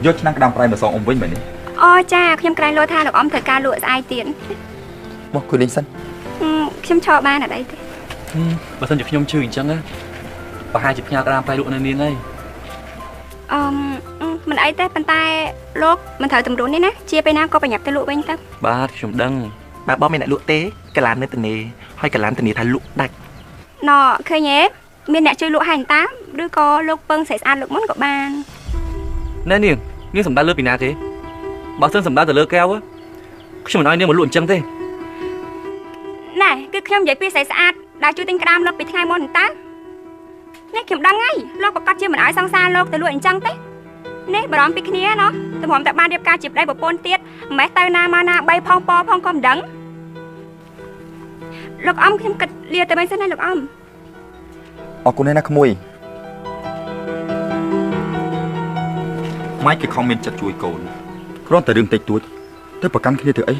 យកឆ្នាំក្តាមប្រៃមកសងអ៊ំវិញមែនទេអូចាខ្ញុំក្រែងលោថាលោកអ៊ំត្រូវការលក់ស្អែកទៀតមកគួយលេងសិនខ្ញុំឈរបានអត់អីទេបើសិនជាខ្ញុំជឿអញ្ចឹងណាប្រហែលជាផ្ញើក្តាមប្រៃលក់នៅនាងហើយមិនអីទេប៉ុន្តែលោកមិនត្រូវតម្រួនទេណាជាពេលណាក៏ប្រញាប់ទៅលក់វិញទៅបាទខ្ញុំដឹងបាទបងមានអ្នកលក់ទេកាឡាននៅទនេហើយកឡានទនេថាលក់ដាច់ណ៎ឃើញទេមានអ្នកជួយលក់ហាញតាឬក៏លោកពឹងស្រីស្អាតលោកមុនក៏បានណែនាងសំដៅលើពីណាទេបើសិនសំដៅទៅលើកែវខ្ញុំមិនឲ្យនាងមកលក់អញ្ចឹងទេណែគឺខ្ញុំនិយាយពីស្រីស្អាតដែលជួយទិញក្តាមលោកពីថ្ងៃមុនតានេះខ្ញុំដឹងហើយលោកប្រកាសជាមិនឲ្យសង្សារលោកទៅលក់អញ្ចឹងទេនេះបារម្ភពីគ្នាណោះតែខ្ញុំតែបានរៀបការជាប្តីប្រពន្ធទៀតមិនម៉េះទៅណាមកណាបីផងពផងក៏មិនដឹងលោកអ៊ំខ្ញុំគិតលាទៅវិញសិនណាលោកអ៊ំអរគុណណាក្មួយម៉ែគេខំមានចិត្តជួយកូនគ្រាន់តែរឿងតិចតួចទៅប្រកាន់គ្នាទៅអី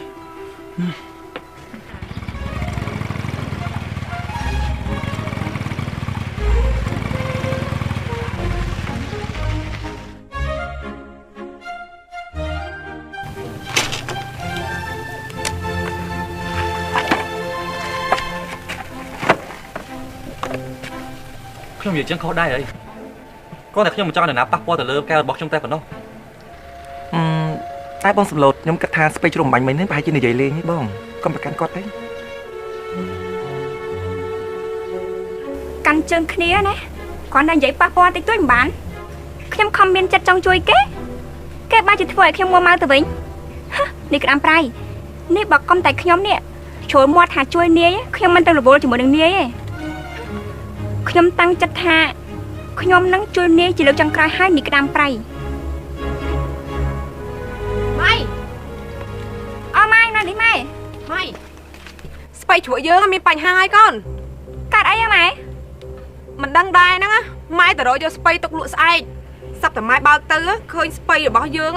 ខ្ញុំនិយាយចឹងខុសដែរអីគ្រាន់តែខ្ញុំមិនចង់ឲ្យអ្នកណាប៉ះពាល់ទៅលើកែវរបស់ខ្ញុំតែប៉ុណ្ណោះតែបងសំឡូតខ្ញុំគិតថាស្ពៃជ្រុំបាញ់មិញនេះប្រហែលជានិយាយលេងទេបងកុំប្រកាន់គាត់ទេកាន់ជើងគ្នាណាគ្រាន់តែនិយាយប៉ះពាល់តិចតួចមិនបានខ្ញុំខំមានចិត្តចង់ជួយគេបានជាធ្វើឲ្យខ្ញុំមួម៉ៅទៅវិញនេះក្តាមប្រៃនេះបើកុំតែខ្ញុំនេះជ្រុលមាត់ថាជួយនាយខ្ញុំមិនទៅរវល់ជាមួយនឹងនាយទេខ្ញុំតាំងចិត្តថាខ្ញុំនឹងជួយនាយជាលើកចុងក្រោយហើយនេះក្តាមប្រៃម៉ៃអូម៉ៃណានេះម៉ៃស្បៃជ្រក់យើងមានបញ្ហាហើយកូនកាត់អីហ៎ម៉ែមិនដឹងដែរហ្នឹងម៉ែតរកយកស្បៃទុកលក់ស្អែកសັບតែម៉ែបើកទៅឃើញស្បៃរបស់យើង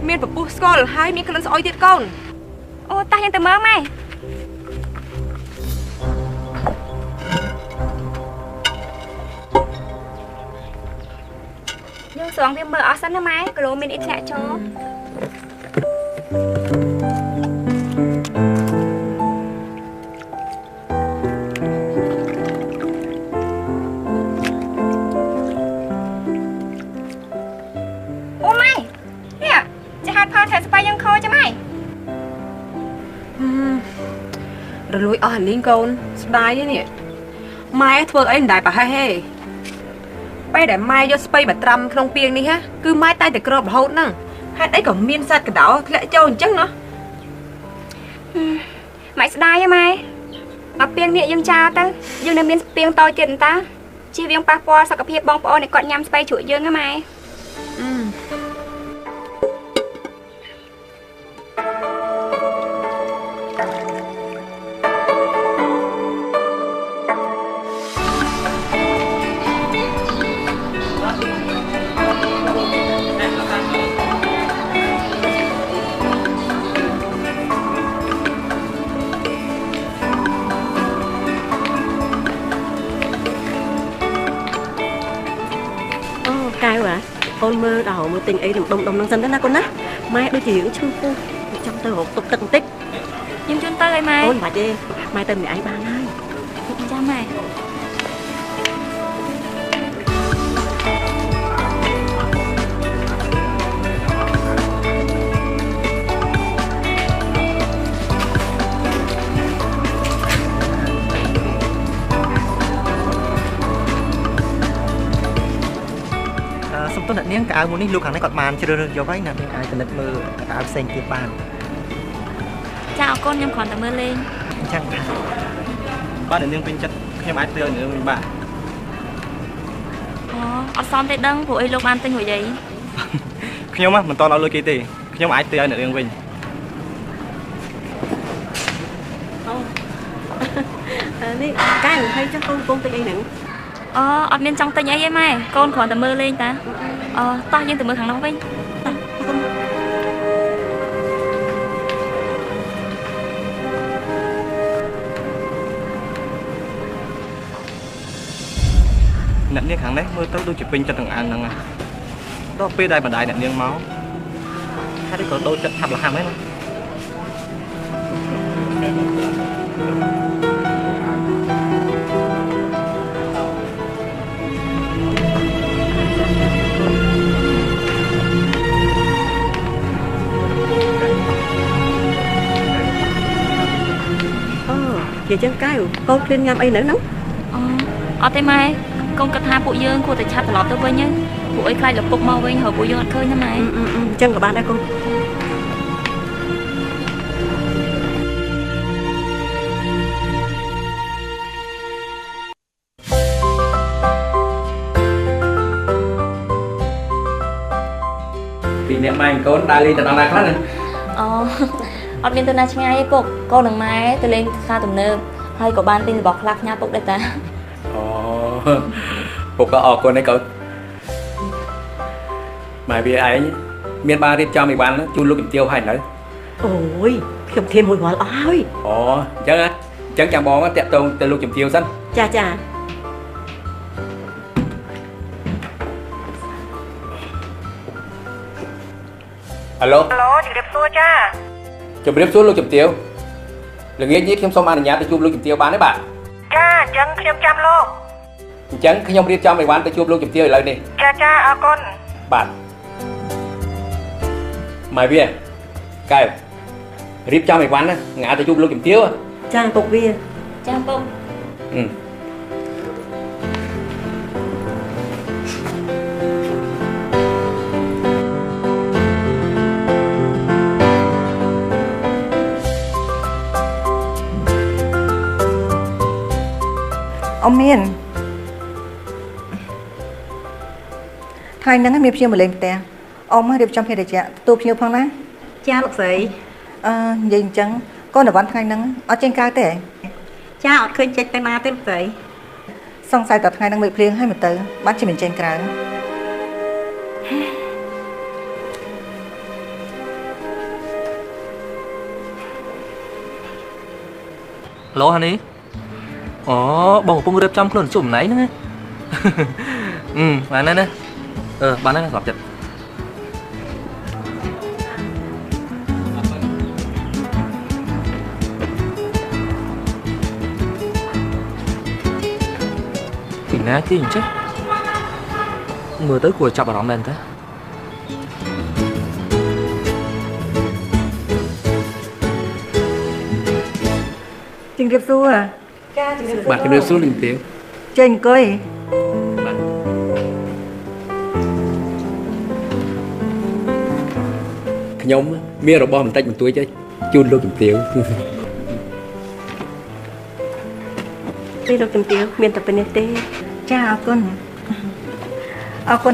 មានពពុះស្គាល់ហើយមានក្លិនស្អុយទៀតកូនអូតាស់យើងទៅមើលម៉ែយើងស្រង់វាមើលអស់សិនណាម៉ែគីឡូមានអ៊ីធ្លាក់ចូល បាយយើងខូចចាំហើយរលួយអស់អាលីងកូនស្ដាយទេនេះម៉ែធ្វើអីមិនដែរប្រហែលទេពេលដែលម៉ែយកស្ពៃបត្រាំក្នុងពាងនេះហ่ะគឺម៉ែតែតែក្របរហូតហ្នឹងហេតុអីក៏មានសត្វកដោធ្លាក់ចូលអញ្ចឹងណាម៉ែស្ដាយហ៎ម៉ែអត់ពាងនេះយើងចោលទៅយើងនៅមានពាងតូចទៀតតាជៀសវាងប៉ះពាល់សុខភាពបងប្អូនដែលគាត់ញ៉ាំស្ពៃជ្រក់យើងហ៎ម៉ែកៅហ៎កូនមើលដល់មើលទិញអីដុំហ្នឹងសិនទៅណាកូនណាម៉ែដូចជារឿងឈឺពោះចាំទៅរកទុកទឹកបន្តិចខ្ញុំជូនទៅឲ្យម៉ែអូនបាច់ទេម៉ែទៅម្នាក់ឯងបានហើយចាំម៉ែសុំទោសអ្នកនាងកៅអៅមួយនេះលោកខាងនេះគាត់បានជ្រើសរើសយកហើយអ្នកនាងអាចពិនិត្យមើលកៅអៅផ្សេងទៀតបានចាអរគុណខ្ញុំគ្រាន់តែមើលលេងអញ្ចឹងបាទអ្នកនាងពេញចិត្តខ្ញុំអាចទៅឲ្យអ្នកនាងវិញបាទអូអត់សមទេដឹងព្រោះអីលោកបានទិញរួចអីខ្ញុំមិនតន់ឲ្យលុយគេទេខ្ញុំអាចទៅឲ្យអ្នកនាងវិញនេះកៅហើយចុះកូនទិញអីហ្នឹងអត់មានចង់ទិញអីទេម៉ែកូនគ្រាន់តែមើលលេងតាតោះយើងទៅមើលខាងនោះវិញអ្នកនាងខាងនេះមើលទៅដូចជាពេញចិត្តទាំងអានហ្នឹងដល់ពេលដែលបណ្ដាយអ្នកនាងមកហើយក៏ដូចចិត្តហាប់លហាំហ្នឹងណាជាចឹងកៅកូនឃ្លានញ៉ាំអីនៅហ្នឹងអត់ទេម៉ែកូនគិតថាពួកយើងគួរតែឆាប់ត្រឡប់ទៅវិញហ្នឹងពួកអីខ្លាចលពុកមកវិញហើយពួកយើងអត់ឃើញណាម៉ែអញ្ចឹងក៏បានដែរកូនពីអ្នកម៉ែកូនដើរលេងទៅដល់ណាខ្លះណាអត់មានទៅណាឆ្ងាយទេពុកកូននឹងម៉ែទៅលេងផ្សារទំនើបហើយក៏បានទិញរបស់ខ្លះផ្ញើពុកដែរតាពុកក៏អរគុណឯងកូនម៉ែវាឯងមានបានរៀបចំអីវ៉ាន់ជូនលោកជំទាវហើយនៅអូយខ្ញុំធៀមមួយរាល់អស់ហើយអញ្ចឹងចាំបងតាក់តងទៅលោកជំទាវសិនចាហៅឡូជំរាបសួរចាជំរាបសួរលោកជំទាវល្ងាចនេះខ្ញុំសូមអនុញ្ញាតទៅជួបលោកជំទាវបានទេបាទចាអញ្ចឹងខ្ញុំចាំលោកអញ្ចឹងខ្ញុំរៀបចំអីវ៉ាន់ទៅជួបលោកជំទាវឥឡូវនេះចាអរគុណបាទម៉ែវាកែវរៀបចំអីវ៉ាន់ណាងាទៅជួបលោកជំទាវចាពុកវាចាពុកអមមានថ្ងៃហ្នឹងមានភ្ញៀវមកលេងផ្ទះអមរៀបចំភេទជ្ជៈទទួលភ្ញៀវផងណាចាលោកស្រីនិយាយអញ្ចឹងកូនអវ៉ាន់ថ្ងៃហ្នឹងអត់ចេញក្រៅទេចាអត់ឃើញចេញទៅណាទេលោកស្រីសង្ស័យតែថ្ងៃហ្នឹងមេភ្លៀងហើយមកទៅបានជាមិនចេញក្រៅឡូហានីបងកំពុងរៀបចំខ្លួនជួបម្នាក់ហ្នឹងបានណាបានណាស្រាប់ចិត្តពីណាគេអញ្ចឹងមើលទៅគួរចាប់អារម្មណ៍មែនទេ ជំរាបសួរ ចាជំរាបសួរ បាទជំរាបសួរលោកជំទាវ ចេញអង្គុយ ខ្ញុំមានរបស់បន្តិចបន្តួចជូនលោកជំទាវ ទីលោកជំទាវមានតែប៉ុណ្ណេះទេចាអរគុ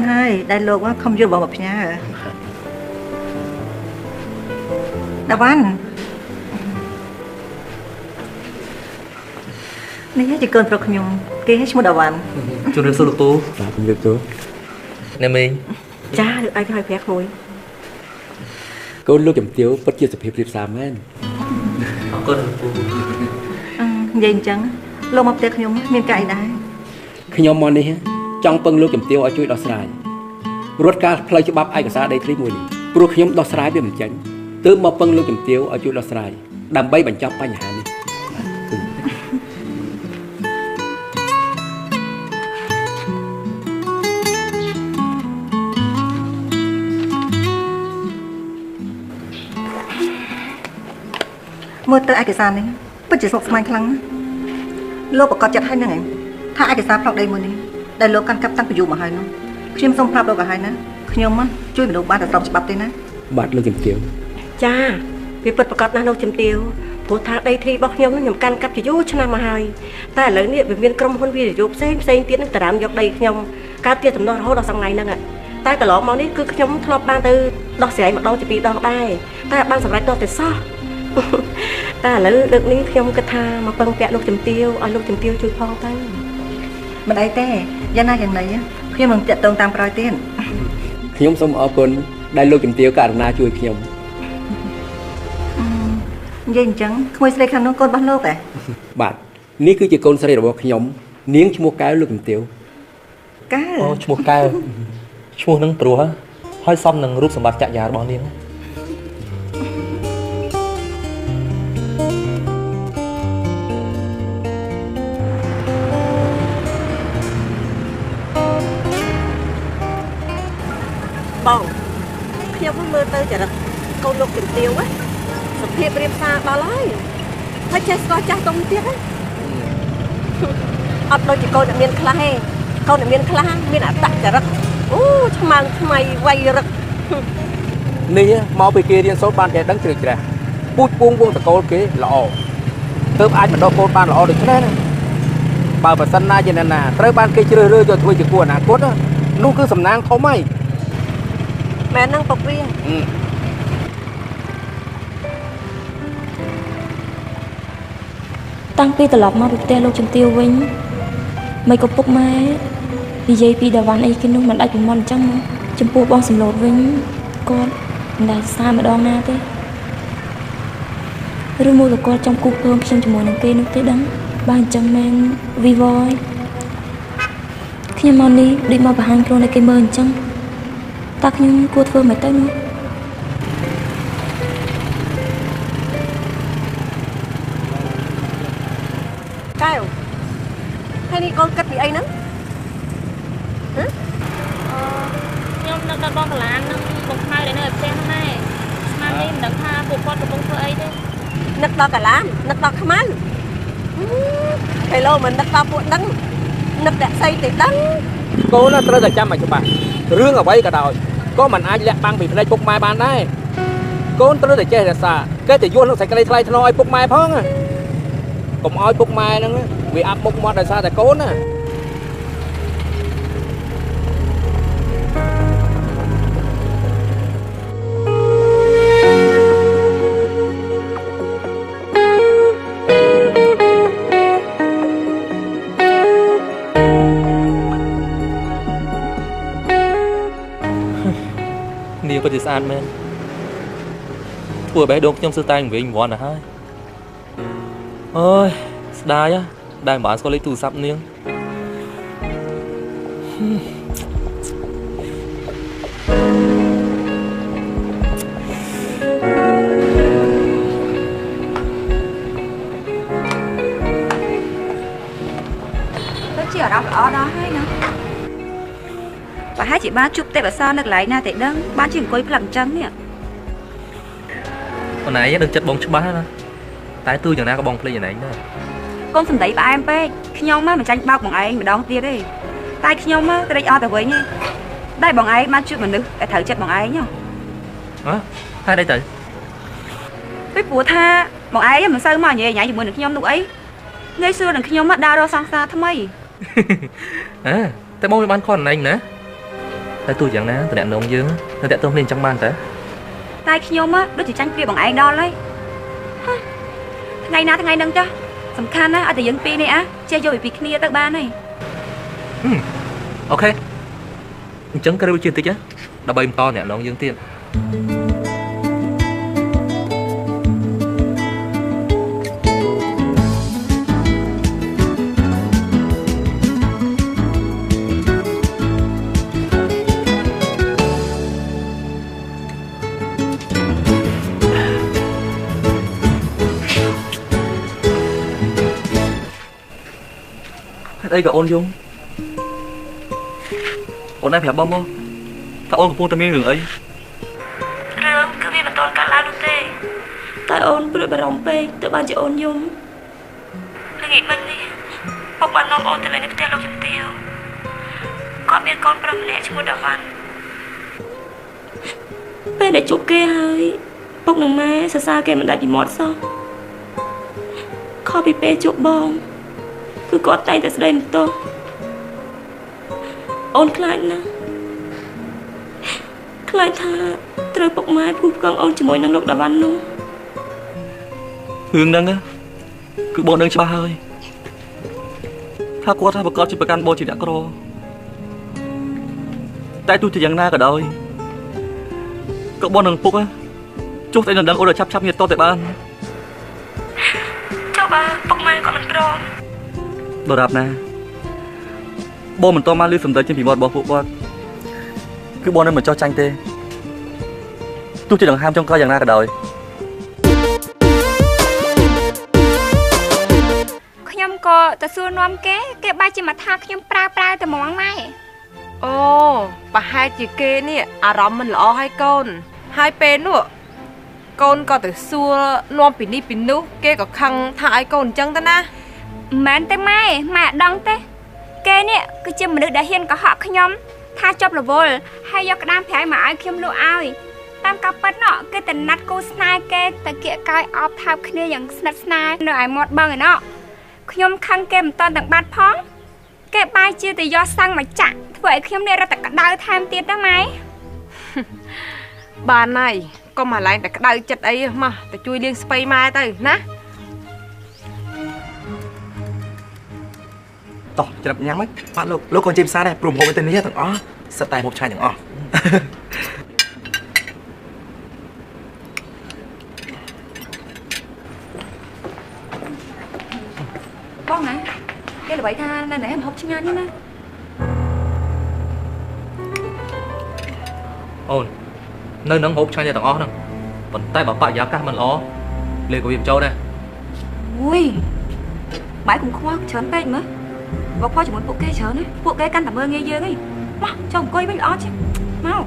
ណហើយដែលលោកខំយករបស់មកផ្ញើដាវ៉ាន់នេះជាកូនប្រុសខ្ញុំគេឈ្មោះដាវ៉ាន់ ជំរាបសួរលោកពូ បាទជំរាបសួរ អ្នកមេង ចាលោកឲ្យប្រាក់មួយក ូនលោកជំទាវពិតជាសុភាពរៀបសារមែន អរគុណលោកពូ និយាយអញ្ចឹងលោកមកផ្ទះខ្ញុំមានការអីដែរ ខ្ញុំមកនេះចង់ពឹងលោកជំទាវឲ្យជួយដោះស្រាយរដ្ឋការផ្លូវច្បាប់ឯកសារដីធ្លីមួយនេះព្រោះខ្ញុំដោះស្រាយវាមិនចេញទើបមកពឹងលោកជំទាវឲ្យជួយដោះស្រាយដើម្បីបញ្ចប់បញ្ហានេះ មើលទៅឯកសារនេះពិតជាស្មុគស្មាញខ្លាំងណាស់លោកប្រកាសចិត្តឲ្យហ្នឹងឯងថាឯកសារផ្លុកដីមួយនេះដែលលោកកាន់កាប់តាំងពីយូរមកហើយនោះខ្ញុំសូមប្រាប់លោកឲ្យហើយណាខ្ញុំជួយមនុស្សបានតែស្របច្បាប់ទេណា បាទលោកជំទាវ ចាវាពិតប្រកបណាស់លោកជំទាវព្រោះថាដីធ្លីរបស់ខ្ញុំខ្ញុំកាន់កាប់ជាយូរឆ្នាំមកហើយតែឥឡូវនេះវាមានក្រុមហ៊ុនវិនិយោគផ្សេងទៀតនឹងតារាមយកដីខ្ញុំកើតទៀតចំណោះរហូតដល់សប្តាហ៍ហ្នឹងតែកន្លងមកនេះគឺខ្ញុំធ្លាប់បានទៅដោះស្រាយម្ដងជាពីរដងដែរតែបានសម្រេចដល់តែសោះ តែឥឡូវលើកនេះខ្ញុំគិតថាមកពឹងពាក់លោកជំទាវឲ្យលោកជំទាវជួយផងទៅមិនអីទេយ៉ាងណាយ៉ាងណីខ្ញុំនឹងតាក់ទងតាមក្រោយទៀត ខ្ញុំសូមអរគុណដែលលោកជំទាវករណាជួយខ្ញុំ និយាយអញ្ចឹងក្មួយស្រីខាងនោះកូនរបស់លោកហ៎ បាទនេះគឺជាកូនស្រីរបស់ខ្ញុំនាងឈ្មោះកែវលោកជំទាវ កែវ អូឈ្មោះកែវឈ្មោះនឹងព្រោះហើយសមនឹងរូបសម្បត្តិចាក់យ៉ារបស់នាង បងខ្ញុំមើលទៅចរិតកូនលោកជំទាវសុភាពរៀបសារដល់ហើយចេះស្គាល់ចាស់តុងទៀតអត់ដូចជាកូនអ្នកមានខ្លះទេកូនអ្នកមានខ្លះមានអត្តចរិតអូឆ្មាំងថ្មីវៃរឹក នេះមកពីគេរៀនសូត្របានតែដឹងជ្រៅជ្រះពូជពងវងតកូលគេល្អទើបអាចបណ្ដុះកូនបានល្អដូចនេះណាបើប្រសិនណាជាអ្នកណាត្រូវបានគេជ្រើសរើសយកធ្វើជាគូអនាគតនោះគឺសំណាងធំហើយ មែនហ្នឹងពុកវាតាំងពីត្រឡប់មកពីផ្ទះលោកជំទាវវិញមិនក៏ពុកម៉ែនិយាយពីដាវ៉ាន់អីគេនោះមិនដាច់ពីមុនអញ្ចឹងចំពោះបងសំឡូតវិញគាត់មិនដែលសារម្ដងណាទេឬមួយក៏គាត់ចង់គូព្រមខ្ញុំជាមួយនឹងគេនោះទេដឹងបើអញ្ចឹងមែនវីវយខ្ញុំមកនេះដូចមកបង្ហាញខ្លួនឲ្យគេមើលអញ្ចឹងតើខ្ញុំគួរធ្វើមិនទៅនោះ កែវហើយនេះកូនគិតពីអីហ្នឹងហ៎ ខ្ញុំនៅដល់បងកលាននឹងបងខ្មៅដែលនៅផ្ទះហ្នឹងដែរស្មាននេះមិនដឹងថាពួកគាត់កំពុងធ្វើអីទេ នឹកដល់កាឡាននឹកដល់ខ្មៅហេឡូមិននឹកដល់ពួកហ្នឹងនឹកតែស្អីទេដឹង កូនត្រូវតែចាំឲ្យច្បាស់រឿងអ្វីក៏ដោយក៏មិនអាចលាក់បាំងពីភ្នែកពុកម៉ែបានដែរកូនត្រូវតែចេះរក្សាគេតែយល់នឹងសេចក្តីថ្លៃថ្នូរឲ្យពុកម៉ែផងកុំឲ្យពុកម៉ែហ្នឹងវាអាប់មុខមាត់ដោយសារតែកូនណា នាងពិតជាស្អាតមែនធ្វើឲ្យបេះដូងខ្ញុំសឹកតែវិញវល់ទៅហើយអើយស្ដាយដែលមិនបានស្គាល់លេខទូរស័ព្ទនាងទៅជាអារម្មណ៍ល្អដល់ហើយណាប្រហែលជាបានជួបទេពអសរនៅកន្លែងណាតែដឹងបានជាអង្គុយផ្លឹកអញ្ចឹងនេះ អូនឯងដឹងចិត្តបងច្បាស់ណា តែទូយ៉ាងណាក៏បងភ្លេចយ៉ាងណាដែរ កូនសំដីផ្អែមពេកខ្ញុំមិនចាញ់បោកបងឯងម្ដងទៀតទេតែខ្ញុំត្រេកអរទៅវិញតែបងឯងបានជួបមនុស្សដែលត្រូវចិត្តបងឯងហ៎ ហេតុអីទៅ ពីព្រោះថាបងឯងមិនសូវមកញ៉ៃញ៉ៃជាមួយនឹងខ្ញុំនោះអីងាយស្រួលនឹងខ្ញុំដើររកសង្សារថ្មី តែបងបានខនណែងណាតែទូយ៉ាងណាតំណងយើងនៅតាក់ទងគ្នាអញ្ចឹងបានតើ តែខ្ញុំដូចជាចាញ់ព្រាបងឯងដល់ហើយថ្ងៃណាថ្ងៃហ្នឹងចាស់សំខាន់ណាស់ឲ្យតែយើងពីរនេះចេះយកពីគ្នាទៅបានហើយ អូខេអញ្ចឹងគ្រូជាបន្តិចដើម្បីបន្តអ្នកនងយើងទៀត អីក៏អូនយំអូនឯងប្រាប់បងមកថាអូនកំពុងតែមានរឿងអីរឿងគឺវាមិនទាន់កើតឡើងនោះទេតែអូនព្រួយបារម្ភពេកទៅបានជាអូនយំថ្ងៃមិញនេះពុកបាននាំអូនទៅលេងនៅផ្ទះលោកជំទាវគាត់មានកូនប្រុសម្នាក់ឈ្មោះដាវ៉ាន់ពេលដែលជួបគេហើយពុកនិងម៉ែសរសើរគេមិនដាច់ពីមាត់សោះខុសពីពេលជួបបងគឺគាត់តែងតែស្ដីបន្ទោសអូនខ្លាចណាស់ខ្លាចថាត្រូវពុកម៉ែភូផ្គងអូនជាមួយនឹងលោកដាវ៉ាន់នោះរឿងហ្នឹងគឺបងនឹងច្បាស់ហើយថាគាត់ថាប្រកបជាប្រកាន់បងជាអ្នកក្រតែទោះជាយ៉ាងណាក៏ដោយក៏បងនឹងពុកចុះតែនឹងដឹងអូនឲ្យឆាប់ញាតតតែបានចុះបើពុកម៉ែក៏មិនព្រមដរាបណាបងមិនតមកលឺសំដីចេញពីមាត់របស់ពួកគាត់គឺបងនឹងមិនចោះចាញ់ទេទោះជាដង្ហើមចុងក្រោយយ៉ាងណាក៏ដោយខ្ញុំក៏ទៅសួរនាំគេបែរជាមកថាខ្ញុំប្រើតែហ្មងម៉ែអូប្រហែលជាគេនេះអារម្មណ៍មិនល្អហើយកូនហើយពេលនោះកូនក៏ទៅសួរនាំពីនេះពីនោះគេក៏ខឹងថាឲ្យកូនអញ្ចឹងទៅណាមិនទេម៉ែអត់ដឹងទេគេនេះគឺជាមនុស្សដែលហ៊ានកុហកខ្ញុំថាចប់រវល់ហើយយកក្តាមប្រៃមកឲ្យខ្ញុំលក់ឲ្យតាមការពិតណោះគេទៅណាត់គូស្នេហ៍គេទៅគៀកកាយអបថើបគ្នាយ៉ាងស្និទ្ធស្នាលនៅឯមាត់បឹងឯណោះខ្ញុំខឹងគេមិនតន់ទាំងបាត់ផងគេបែរជាទៅយកសាំងមកចាក់ធ្វើឲ្យខ្ញុំនេះរត់តែក្តៅថែមទៀតណាម៉ែបានហើយកុំមកឡើងតែក្តៅចិត្តអីមកទៅជួយលាងស្ពៃម៉ែទៅណាតោះច្រាប់ញ៉ាំហ្នឹងបាទលោកកូនជិះផ្សារដែរព្រមហូបទៅនេះទាំងអស់សិតតែហូបឆាយទាំងអស់បងណាគេល្បីថានៅនេះហូបឆ្ងាញ់ណាអូននៅនឹងហូបឆ្ងាញ់ទាំងអស់ហ្នឹងប៉ុន្តែបើបរិយាកាសមិនល្អលេក៏វាមិនចូលដែរអូយបែរកុំខ្វល់ច្រើនពេកមើលបើខ្វល់ជាមួយពួកគេច្រើនណាពួកគេកាន់តែមើលងាយយើងហីមកចូលអង្គុយវិញល្អជាងមក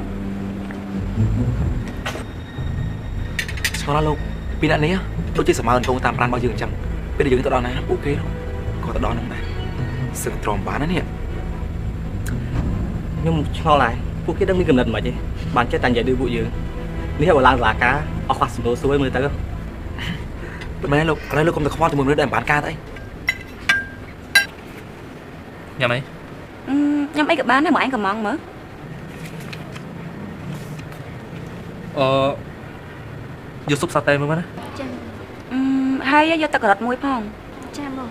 ស្គាល់លោកពីអ្នកនេះដូចជាសម័យអង្គតាមប្រានរបស់យើងអញ្ចឹងពេលដែលយើងទៅដល់ណាពួកគេក៏ទៅដល់នឹងដែរសឹកទ្រាំបានណានេះខ្ញុំឆ្ងល់ដែរពួកគេដឹងមានកំណត់មិនទេបានចេះតែនិយាយដូចពួកយើងនេះបើឡើងសាលាការអស់ខ្វះសំណួរសួរមើលទៅមិនមែនលោកឥឡូវលោកកុំទៅខ្វល់ជាមួយមនុស្សដែលមិនបានការអីញ៉ាំអីញ៉ាំអីក៏បានដែរមកឯងកំងមើលយកស៊ុបសាតេមើលណាចាហើយយកទឹកការ៉ុតមួយផងចាបង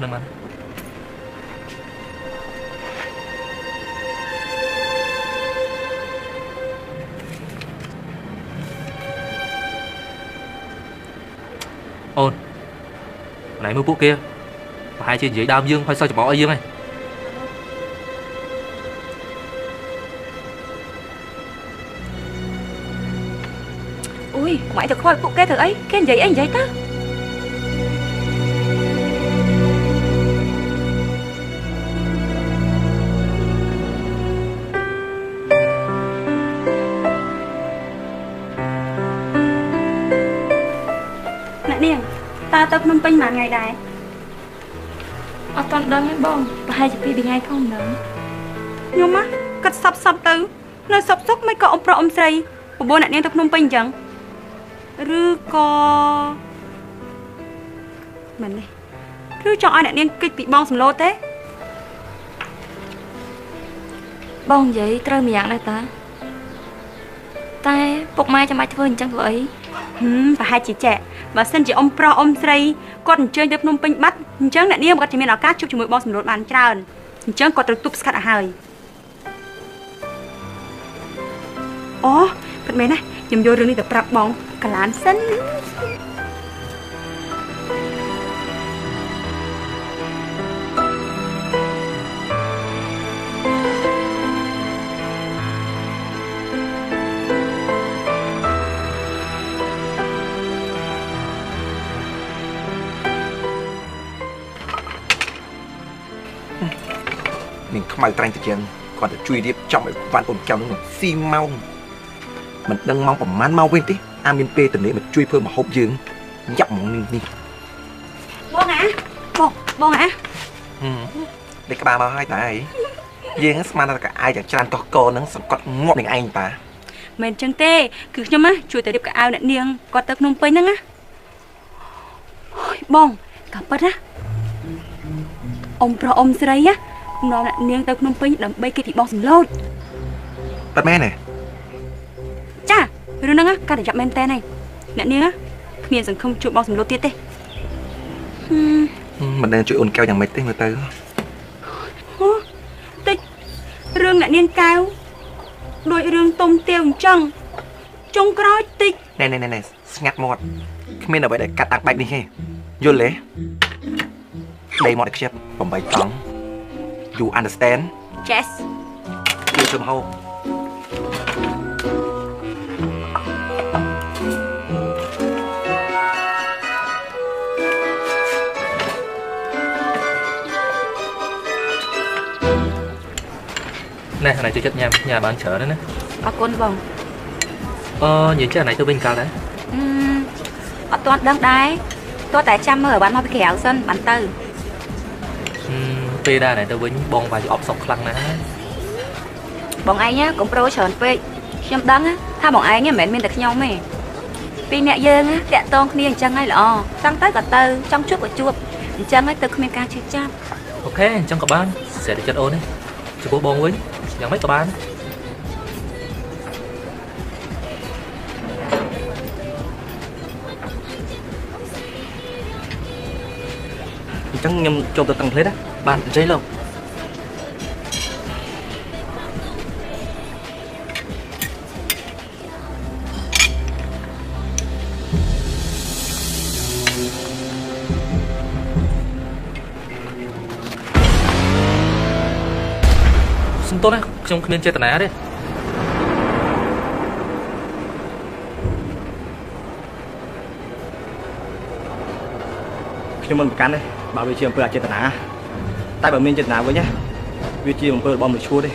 នឹងបានអូនណៃមើលពួកគេប្រហែលជានិយាយដើមយើងហើយសោះច្បោកអីយើងហ៎អូយម៉ែទៅខ្វល់ពួកគេធ្វើអីគេនិយាយអីនិយាយទៅអ្នកនាង ta tới Phnom Penh mà ngày đại ở toàn đơn ấy bông và hai chị bị ngay không nữa nhưng mà cắt sắp từ nơi sắp mấy có ông pro ông xây của bố nạn nhân tới Phnom Penh chẳng rư co mình đi rư cho ai nạn nhân kịch bị bong sầm lô thế bong vậy trời mì dạng này ta bột mai cho mai thôi chẳng vậy và hai chị trẻ và xin chị ông pro ông xây con chơi tới Phnom Penh bắt chẳng nạn nhân mà chỉ miền nào cát chụp cho mỗi bong sầm lô bàn trơn chẳng còn từ tụp scat ở hơi ô cái mấy này nhầm vô rừng đi tập rạp bóng cả lán sân mình không ai tranh tiền còn để truy điệp trong cái van ổn kéo nó xi mau mình đang mong bằng man mau quên tí amin p từ đấy mình truy phơi mà hộp dương dặm món đi bông hả bông hả để các bà mau hai ta ấy dương mà là cả ai chẳng tràn to con nó sắp quật ngọt mình anh ta mình chẳng tê cứ cho má chui tới điệp cả ao nạn niềng còn tập Phnom Penh nữa á bông cả bớt á ông pro ông xây á nó nạn niềng tới Phnom Penh đâm bay cái bị bong sừng lôi bớt mẹ này chà rồi nó á cả để chạm men té này nạn niềng á miền rằng không chụp bong sừng lôi tiết tê mình đang chụp ôn keo chẳng mấy tiếng người ta tích rương nạn niềng cao đôi rương tôm tiêu chăng trông cõi tích này ngắt một miền ở vậy để cắt đặc bạch đi he vô lẽ đây một cái bấm bài trắng you understand yes you from home này thằng này chơi chất nhà bán chở đấy nè ở con vòng nhìn cái này tôi bên cao đấy ở toàn đang đái tôi tại chăm ở bán hoa kẹo sân bán từ Pê đa này tôi với bong và ọc sọc lăng nè bọn anh nhá cũng pro chọn phê xem đắng á tha bọn anh nhá mẹ mình được nhau mày vì mẹ dương á kẹt tôn kia chân ngay lọ tăng tới cả từ trong chút của chuột chân ấy từ mình ca chơi chăm ok trong cả ban sẽ được chất ôn đấy chú bố bong với chẳng mấy cả ban chẳng nhầm cho tôi tăng thế đó bạn dây lâu xin tốt đấy trong nên chơi tận này đấy nhưng mình cắn đây bảo vệ trường vừa trên tận á tay bảo mình trên nào với nhá vì chi bằng vừa bom được chua đi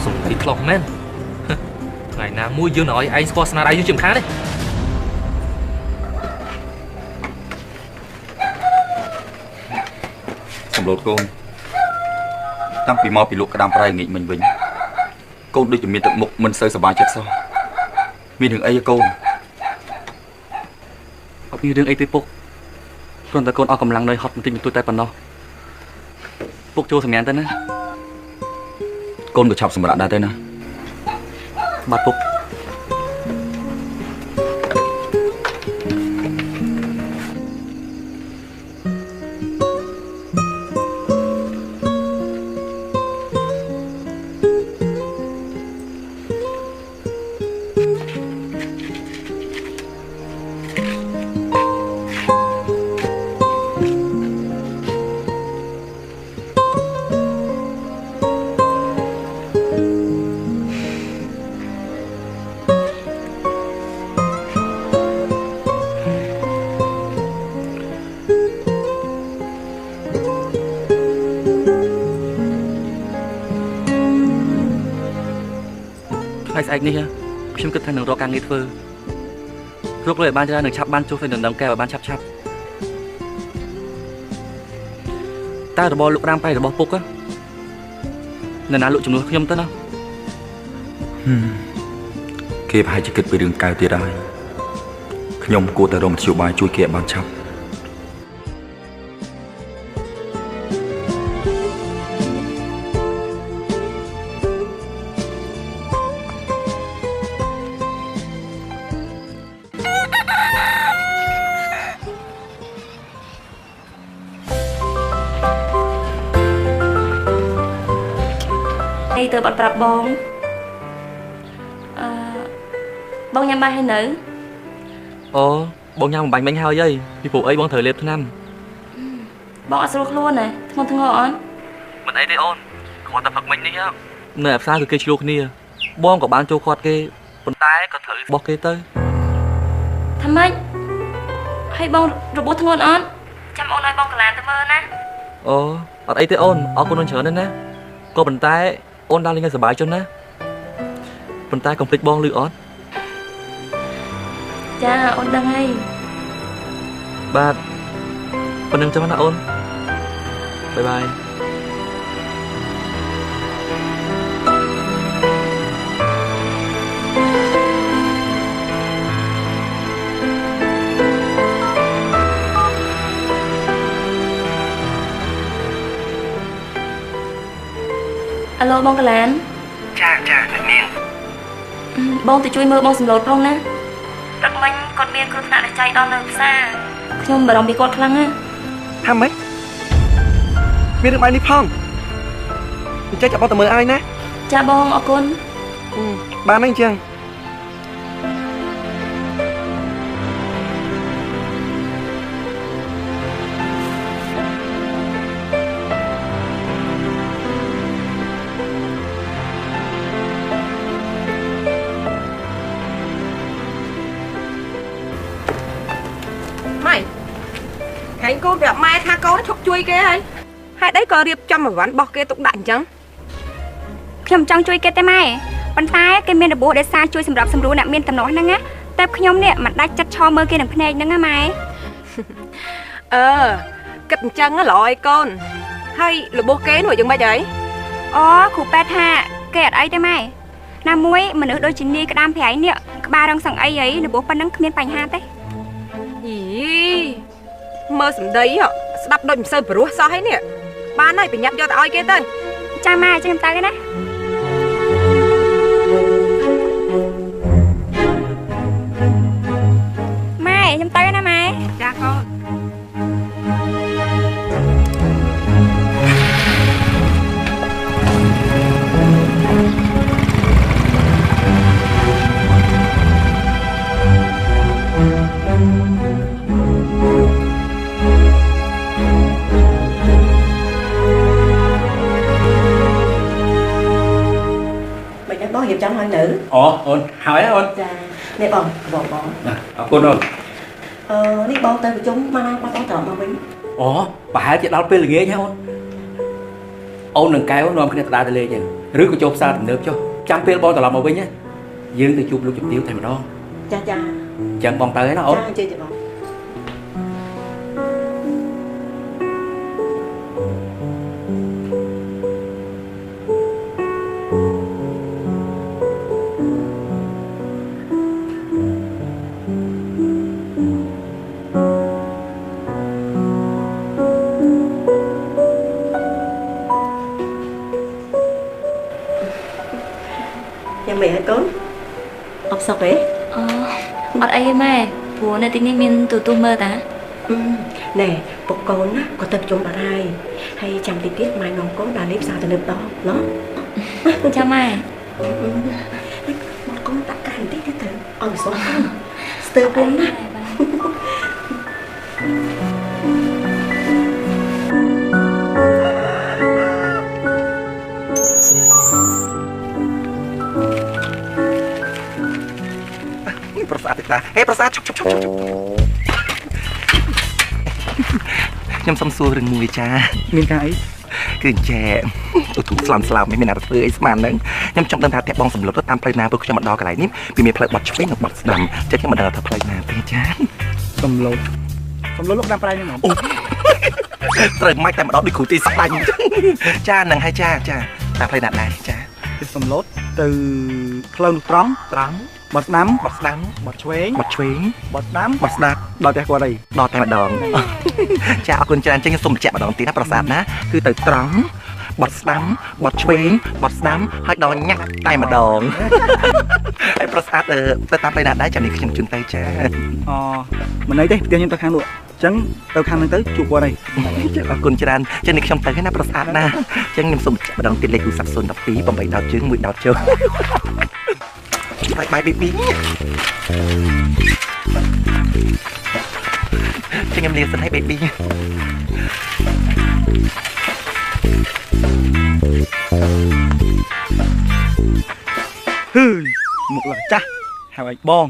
sùng thịt lỏng men ngày nào mua dương nói anh có sna đây dương chừng khá đấy sầm lột con tăng bị mau bị lụt cái đam prai nghịch mình con đôi chỉ miền tận mục mình sơi sờ bài chết sao miền đường ấy con học như đường ấy tới bốc còn ta con ở cầm lăng nơi học một tình tôi tay phần đó bốc cho thằng nhàn tên á con được chọc sầm đạn đa tên á bắt bốc ស្អែកនេះខ្ញុំគិតថានឹងរកការងារធ្វើរកលុយឲ្យបានច្រើននឹងឆាប់បានជួបទៅដណ្ដឹងកែឲ្យបានឆាប់តើរបស់លោកក្តាមប្រៃរបស់ពុកនៅណាលោកជំនួសខ្ញុំទៅណាគេប្រហែលជាគិតពីរឿងកៅទៀតហើយខ្ញុំគួរតែរកមធ្យោបាយជួយគេឲ្យបានឆាប់ទៅបាត់ប្រាប់បងបងញ៉ាំបាយហើយនៅអូបងញ៉ាំបាញ់មិញហើយពីព្រោះអីបងត្រូវលេបថ្នាំបងអត់ស្រួលខ្លួនទេធ្ងន់ធ្ងរអូនមិនអីទេអូនគ្រាន់តែផឹកមិញនេះនៅផ្សារគឺគេឆ្លោះគ្នាបងក៏បានចូលខាត់គេប៉ុន្តែក៏ត្រូវបោះគេទៅថាម៉េចហើយបងរបួសធ្ងន់អូនចាំអូនឲ្យបងកន្លានទៅមើលណាអូអត់អីទេអូនអរគុណច្រើនណាស់ក៏ប៉ុន្តែអូនដើរលេងឲ្យសប្បាយចុះណាប៉ុន្តែកុំភ្លេចបងលឺអត់ចាអូនដឹងហើយបាទប៉ុណ្្នឹងចឹងណាអូនបាយបាយអាឡូបងកលានចាអ្នកនាងបងទៅជួយមើលបងសំឡូតផងណាទឹកមិញគាត់មានគ្រោះថ្នាក់ចៃដល់នៅផ្សារខ្ញុំបារម្ភពីគាត់ខ្លាំងណាថាម៉េចមានរឿងបាយនេះផងអញ្ចឹងចាំបងទៅមើលឲ្យណាចាបងអរគុណបានហើយអញ្ចឹងហែងកូនប្រាប់ម៉ែថាកូនឈប់ជួយគេហើយហេតុអីក៏រៀបចំអីវ៉ាន់របស់គេទុកដាក់អញ្ចឹងខ្ញុំចង់ជួយគេទេម៉ែប៉ុន្តែគេមានរបួសដោយសារជួយសម្រាប់សម្រួលអ្នកមានតំណោះហ្នឹងណាតែខ្ញុំនេះមិនដាច់ចិត្តឈរមើលគេនឹងភ្នែកហ្នឹងណាម៉ែគិតអញ្ចឹងល្អឲ្យកូនហើយរបួសគេនោះយ៉ាងម៉េចហើយអូគ្រូប៉ែថាគេអត់អីទេម៉ែណាមួយមនុស្សដូចជានាយក្តាមប្រៃនេះក្បាលរងសង្អីអីរបួសប៉ុណ្ណឹងគ្មានបញ្ហាទេយីមើលសម្ដីស្ដាប់ដូចមិនសូវព្រោះសោះហើយនេះបានហើយប្រញាប់យកទៅឲ្យគេទៅចាម៉ែខ្ញុំទៅណាម៉ែខ្ញុំទៅណាម៉ែចាកូនបងរៀបចំហើយនៅអូនហើយអូនចានេះបងអរគុណអូននេះបងទៅប្រជុំមកណាបងត្រឡប់មកវិញអូប្រហែលជាដល់ពេលល្ងាចហើយអូននឹងកែវនាំគ្នាទៅដើរទៅលេងឬក៏ចូលផ្សារទំនើបចុះចាំពេលបងត្រឡប់មកវិញយើងទៅជួបលោកជំទាវតែម្ដងចាអញ្ចឹងបងទៅហើយណាអូនចាចេះបងម៉េចហើយកូនអត់សុខទេអត់អីទេម៉ែព្រោះនៅទីនេះមានទូទស្សន៍មើលតាណែពុកកូនណាក៏ទៅប្រជុំបាត់ហើយចាំតិចទៀតម៉ែនាំកូនដើរលេងផ្សារទៅលើដងណោះចាំម៉ែមកកូនតាក់កាយបន្តិចទៀតទៅឲ្យសុខស្ទើរពុំណាប្រសាទតាហេប្រសាទឈប់ខ្ញុំសុំសួររឿងមួយចាមានការអី គឺចែទូទូស្លំស្លោមមានអារធ្វើអីស្មានហ្នឹងខ្ញុំចង់ដឹងថាតាក់បងសម្លុតទៅតាមផ្លូវណាព្រោះខ្ញុំមកដល់កន្លែងនេះវាមានផ្លូវបត់ឆ្វេងនិងបត់ស្ដាំចិត្តខ្ញុំមិនដឹងថាផ្លូវណាទេចាសំឡូតលោកដាំប្រៃនេះហ្មងត្រូវមិនតែម្ដងដូចគ្រូទីស្ដាញ់ចាហ្នឹងហើយចាតាមផ្លូវណាដែរចាពីសំឡូតទៅផ្លូវត្រង់បត់ស្ដាំបត់ឆ្វេងបត់ស្ដាំបត់ស្ដាប់ដល់ផ្ទះគាត់អីដល់តែម្ដងចាអរគុណច្រើនចឹងខ្ញុំសូមបញ្ជាក់ម្ដងទៀតណាប្រាសាទណាគឺទៅត្រង់បត់ស្ដាំបត់ឆ្វេងបត់ស្ដាំហើយដល់ញាក់តែម្ដងហើយប្រាសាទទៅតាមផ្លូវណាដែរចាំនេះខ្ញុំជូនទៅចាមិនអីទេផ្ទះខ្ញុំទៅខាងនោះចឹងទៅខាងហ្នឹងទៅជួបគាត់អីអរគុណច្រើនចឹងនេះខ្ញុំទៅណាប្រាសាទណាចឹងខ្ញុំសូមបញ្ជាក់ម្ដងទៀតលេខទូរស័ព្ទ012 8ដតជើង1ដតចូលបាយ baby ចឹងខ្ញុំលាសិនឲ្យ baby មុខឡើងចាស់ហៅឲ្យបង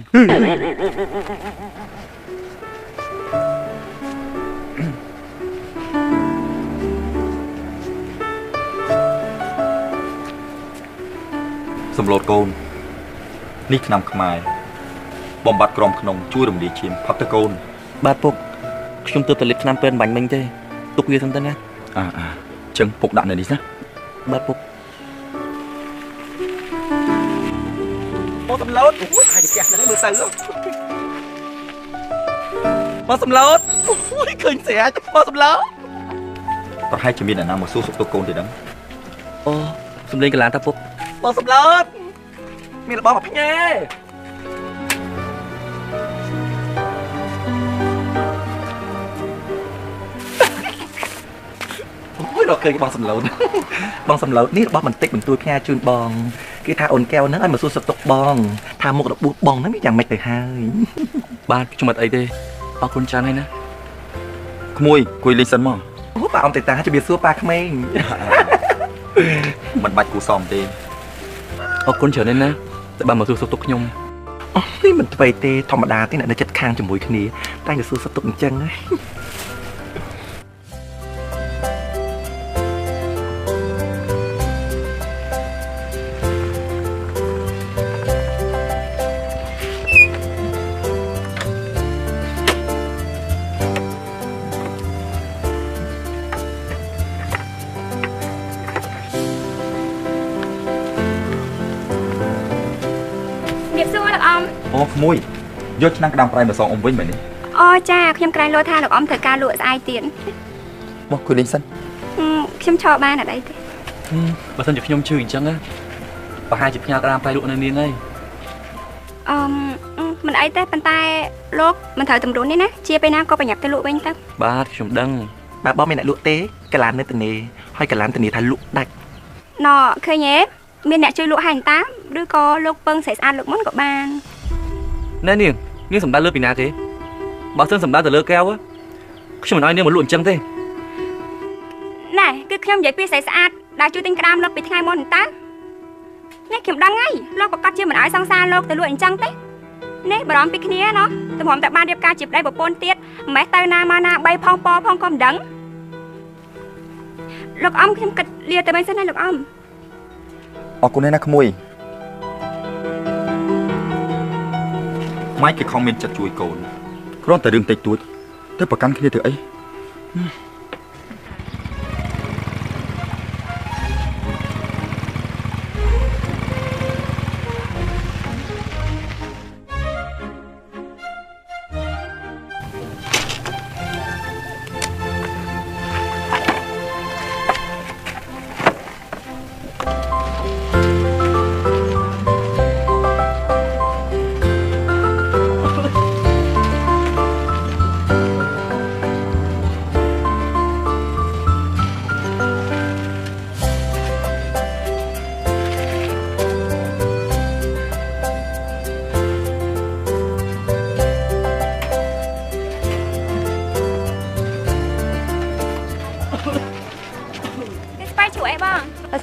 សំឡូតកូននេះឆ្នាំខ្មែរបំបត្តិក្រុមក្នុងជួយរំលាយឈាមផឹកទៅកូនបាទពុកខ្ញុំទើបតែលេបឆ្នាំពេនបាញ់មិញទេទុកវាសិនទៅណាចឹងពុកដាក់នៅនេះណាបាទពុកបងសំឡូតហើយទៅផ្ទះហ្នឹងមើលទៅបងសំឡូតឃើញស្រាបងសំឡូតប្រហែលជាមានអ្នកណាមកសួរសុខទុក្ខកូនទេដឹងអូសំលេងកលានតាពុកបងសំឡូតមានរបស់មកផ្ញើអូយរកឃើញបងសំឡូតនេះរបស់បន្តិចបន្តួចផ្ញើជូនបងគេថាអូនកែវហ្នឹងឲ្យមកសួរសុខទុក្ខបងថាមុខរបួសបងហ្នឹងវាយ៉ាងម៉េចទៅហើយបាទខ្ញុំអត់អីទេអរគុណច្រើនហើយណាក្មួយគួយលេងសិនមកអូប៉ាអ៊ំតេតាជំរាបសួរប៉ាក្មេងមិនបាច់គូសមទេអរគុណច្រើនណាស់តែបានមកសួរសុខទុក្ខខ្ញុំអូយមិនថ្មីទេធម្មតាទេអ្នកនៅចិត្តខាងជាមួយគ្នាតែទៅសួរសុខទុក្ខអញ្ចឹងហ្នឹងអូក្មួយយកឆ្នាំក្តាមប្រៃមកសងអ៊ំវិញមែនទេអូចាខ្ញុំក្រែងលោថាលោកអ៊ំត្រូវការលក់ស្អែកទៀតមកគួយលេងសិនខ្ញុំឈរបានអត់អីទេបើសិនជាខ្ញុំជឿអញ្ចឹងណាប្រហែលជាផ្ញើក្តាមប្រៃលក់នៅនាងហើយមិនអីទេប៉ុន្តែលោកមិនត្រូវតម្រួននេះណាជាពេលណាក៏ប្រញាប់ទៅលក់វិញទៅបាទខ្ញុំដឹងបើបងមានអ្នកលក់ទេកាឡាននៅទនេហើយកឡានទនេថាលក់ដាច់ណ៎ឃើញទេមានអ្នកជួយលក់ហើយតាឬក៏លោកពឹងស្រីស្អាតលោកមុនក៏បានណែនាងសំដៅលើពីណាទេបើសិនសំដៅទៅលើកែវខ្ញុំមិនឲ្យនាងមកលក់អញ្ចឹងទេណែគឺខ្ញុំនិយាយពីស្រីស្អាតដែលជួយទិញក្តាមលោកពីថ្ងៃមុនតានេះខ្ញុំដឹងហើយលោកប្រកាសជាមិនឲ្យសង្សារលោកទៅលក់អញ្ចឹងទេនេះបារម្ភពីគ្នាណោះទំហំតែបានរៀបការជាប្តីប្រពន្ធទៀតមិនម៉េះទៅណាមកណាបីផងពផងក៏មិនដឹងលោកអ៊ំខ្ញុំគិតលាទៅវិញសិនណាលោកអ៊ំអរគុណណាស់ក្មួយម៉ែគេខំមានចិត្តជួយកូនគ្រាន់តែរឿងតិចតួចទៅប្រកាន់គ្នាទៅអី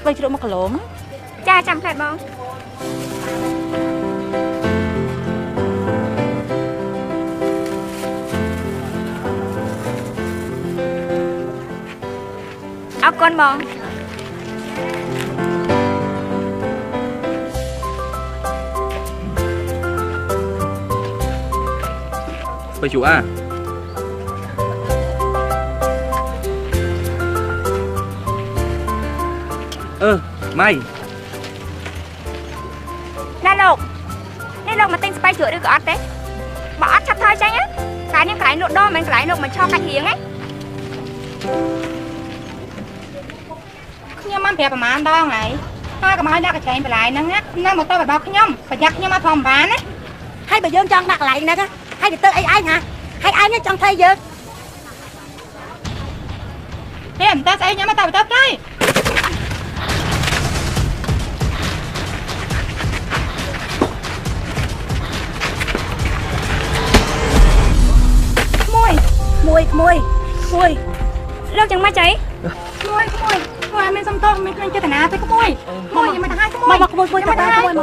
ស្បែកជ្រក់1គីឡូចាចាំផ្លែបងអរគុណបង ស្បៃជូអាម៉ៃណែលោកនេះលោកមកទិញស្បៃជក់ឬក៏អត់ទេបើអត់ឆាប់ថយចាញ់កាលនេះកន្លែងលក់ដូរមិនកន្លែងលោកមកឆោកាច់រៀងទេខ្ញុំមកប្រាប់ប្រហែលដងហើយហើយកុំឲ្យដាក់កញ្ចែងបន្លែហ្នឹងណាម៉ូតូរបស់ខ្ញុំប្រយ័ត្នខ្ញុំមកធំបានណាហើយបើយើងចង់ដាក់កន្លែងហ្នឹងហើយទៅអីឯងហ่าហើយឯងចង់ធ្វើយើងទេមិនតើស្អីខ្ញុំមកទៅទៅទៅមួយលោកយ៉ាងម៉េចអីមួយមានសំទោសមានឃើញចេតនាទេក្មួយយ៉ាងម៉េចទៅហើយក្មួយមកក្មួយទៅហើយ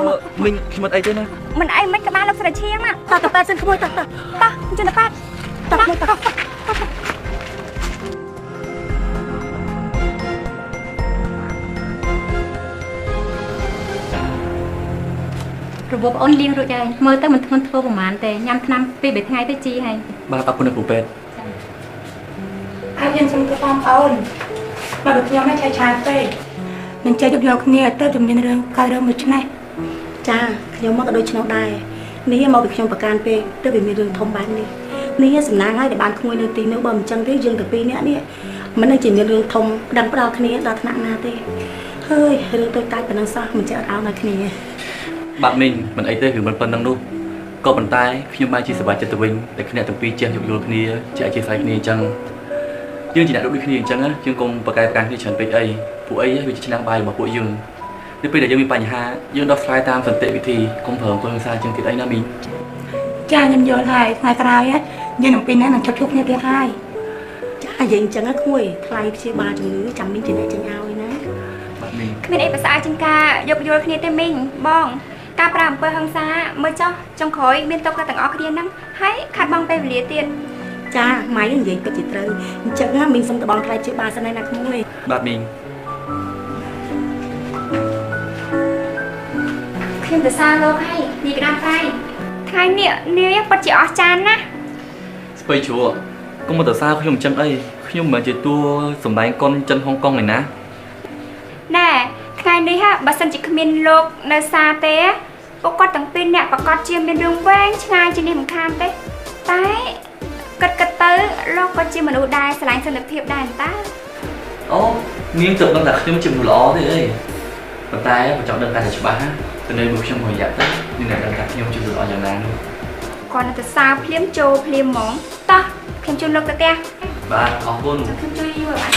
មីងខ្ញុំអត់អីទេណាមិនអីមិនក្បាលលោកស្រីឈៀងណាតទៅប៉ែសិនក្មួយតអញ្ចឹងទៅប៉ែតរបបអូនលៀងរួចហើយមើលទៅមិនធ្ងន់ធ្ងរប្រហែលទេញ៉ាំថ្នាំ2 3ថ្ងៃទៅជីហើយបាទអរគុណលោកគ្រូពេទ្យហើយយើងសុំទៅបងប្អូនមកដូចខ្ញុំមិនឆាឆាទេនឹងចេះយកគ្នាទៅជំនាញរឿងកៅរឿងមួយឆ្នេះចាខ្ញុំមកក៏ដូចឆ្នោះដែរនេះមកពីខ្ញុំប្រកាន់ពេកទៅវាមានរឿងធំបែបនេះសំណាងហើយដែលបានក្មួយនៅទីនោះបើមិនចឹងទេយើងទៅពីរនាក់នេះមិននឹងជាមានរឿងធំប្តឹងផ្ដាល់គ្នាដល់ថ្នាក់ណាទេហើយរឿងតូចតាចប៉ុណ្ណឹងសោះមិនចេះអត់ឲ្យគ្នាបាទមីងមិនអីទេរឿងប៉ុណ្ណឹងនោះក៏ប៉ុន្តែខ្ញុំបានជាសប្បាយចិត្តទៅវិញដែលគ្នាទាំងពីរចេះយោគយល់គ្នាចេះអធិស្ឋានគ្នាអញ្ចឹងយើងជាអ្នកដូចគ្នាអញ្ចឹងយើងកុំប្រកែកប្រកាន់គ្នាច្រើនពេកអីពួកអីវាជាឆ្នាំបាយរបស់ពួកយើងនៅពេលដែលយើងមានបញ្ហាយើងដោះស្រាយតាមសន្តិវិធីកុំប្រើអង្គុយភាសាអញ្ចឹងទៀតអីណាមីងចាខ្ញុំយល់ហើយថ្ងៃក្រោយយើងនឹងពីនេះនឹងជួបគ្នាទៀតហើយចាយើងអញ្ចឹងក្មួយថ្លៃព្យាបាលជំងឺចាំមីងជាអ្នកចេញឲ្យណាបាទមីងគ្មានអីភាសាជាងការយោគយល់គ្នាទេមីងបងការប្រើអំពើហិង្សាមើលចោះចុងក្រោយមានទុកទាំងអស់គ្នាហ្នឹងហើយខាត់បងពេលវេលាទៀតចាម៉ៃនិយាយពិតជាត្រូវអញ្ចឹងមីងសុំតបងថ្លៃជាបាលសិនណាក្មួយបាទមីងខ្ញុំទៅសារលោកហើយនេះក្តាមប្រៃថ្ងៃនេះនាយពិតជាអស្ចារ្យណាស់ស្បៃជ្រក់កុំមកទៅសារខ្ញុំអញ្ចឹងអីខ្ញុំមិនមែនជាតួសម្ដែងកុនចិនហុងកុងឯណាណែថ្ងៃនេះបើសិនជាគ្មានលោកនៅសារទេពួកគាត់ទាំងពីរអ្នកប្រកាសជាមានរឿងវែងឆ្ងាយជានេះមិនខានទេតែគិតទៅលោកក៏ជាមនុស្សដែរស្រឡាញ់សន្តិភាពដែរតាអូនាងទៅដឹងថាខ្ញុំជាមនុស្សល្អទេអីប៉ុន្តែបើចង់ដឹងកាន់តែច្បាស់ទៅនៅមួយខ្ញុំមួយរយៈទៅនាងដឹងថាខ្ញុំជាមនុស្សល្អយ៉ាងណានោះគាត់នៅទៅសារភ្លាមចូលភ្លាមហ្មងតោះខ្ញុំជូនលោកទៅផ្ទះបាទអរគុណខ្ញុំជួយយូរបាទ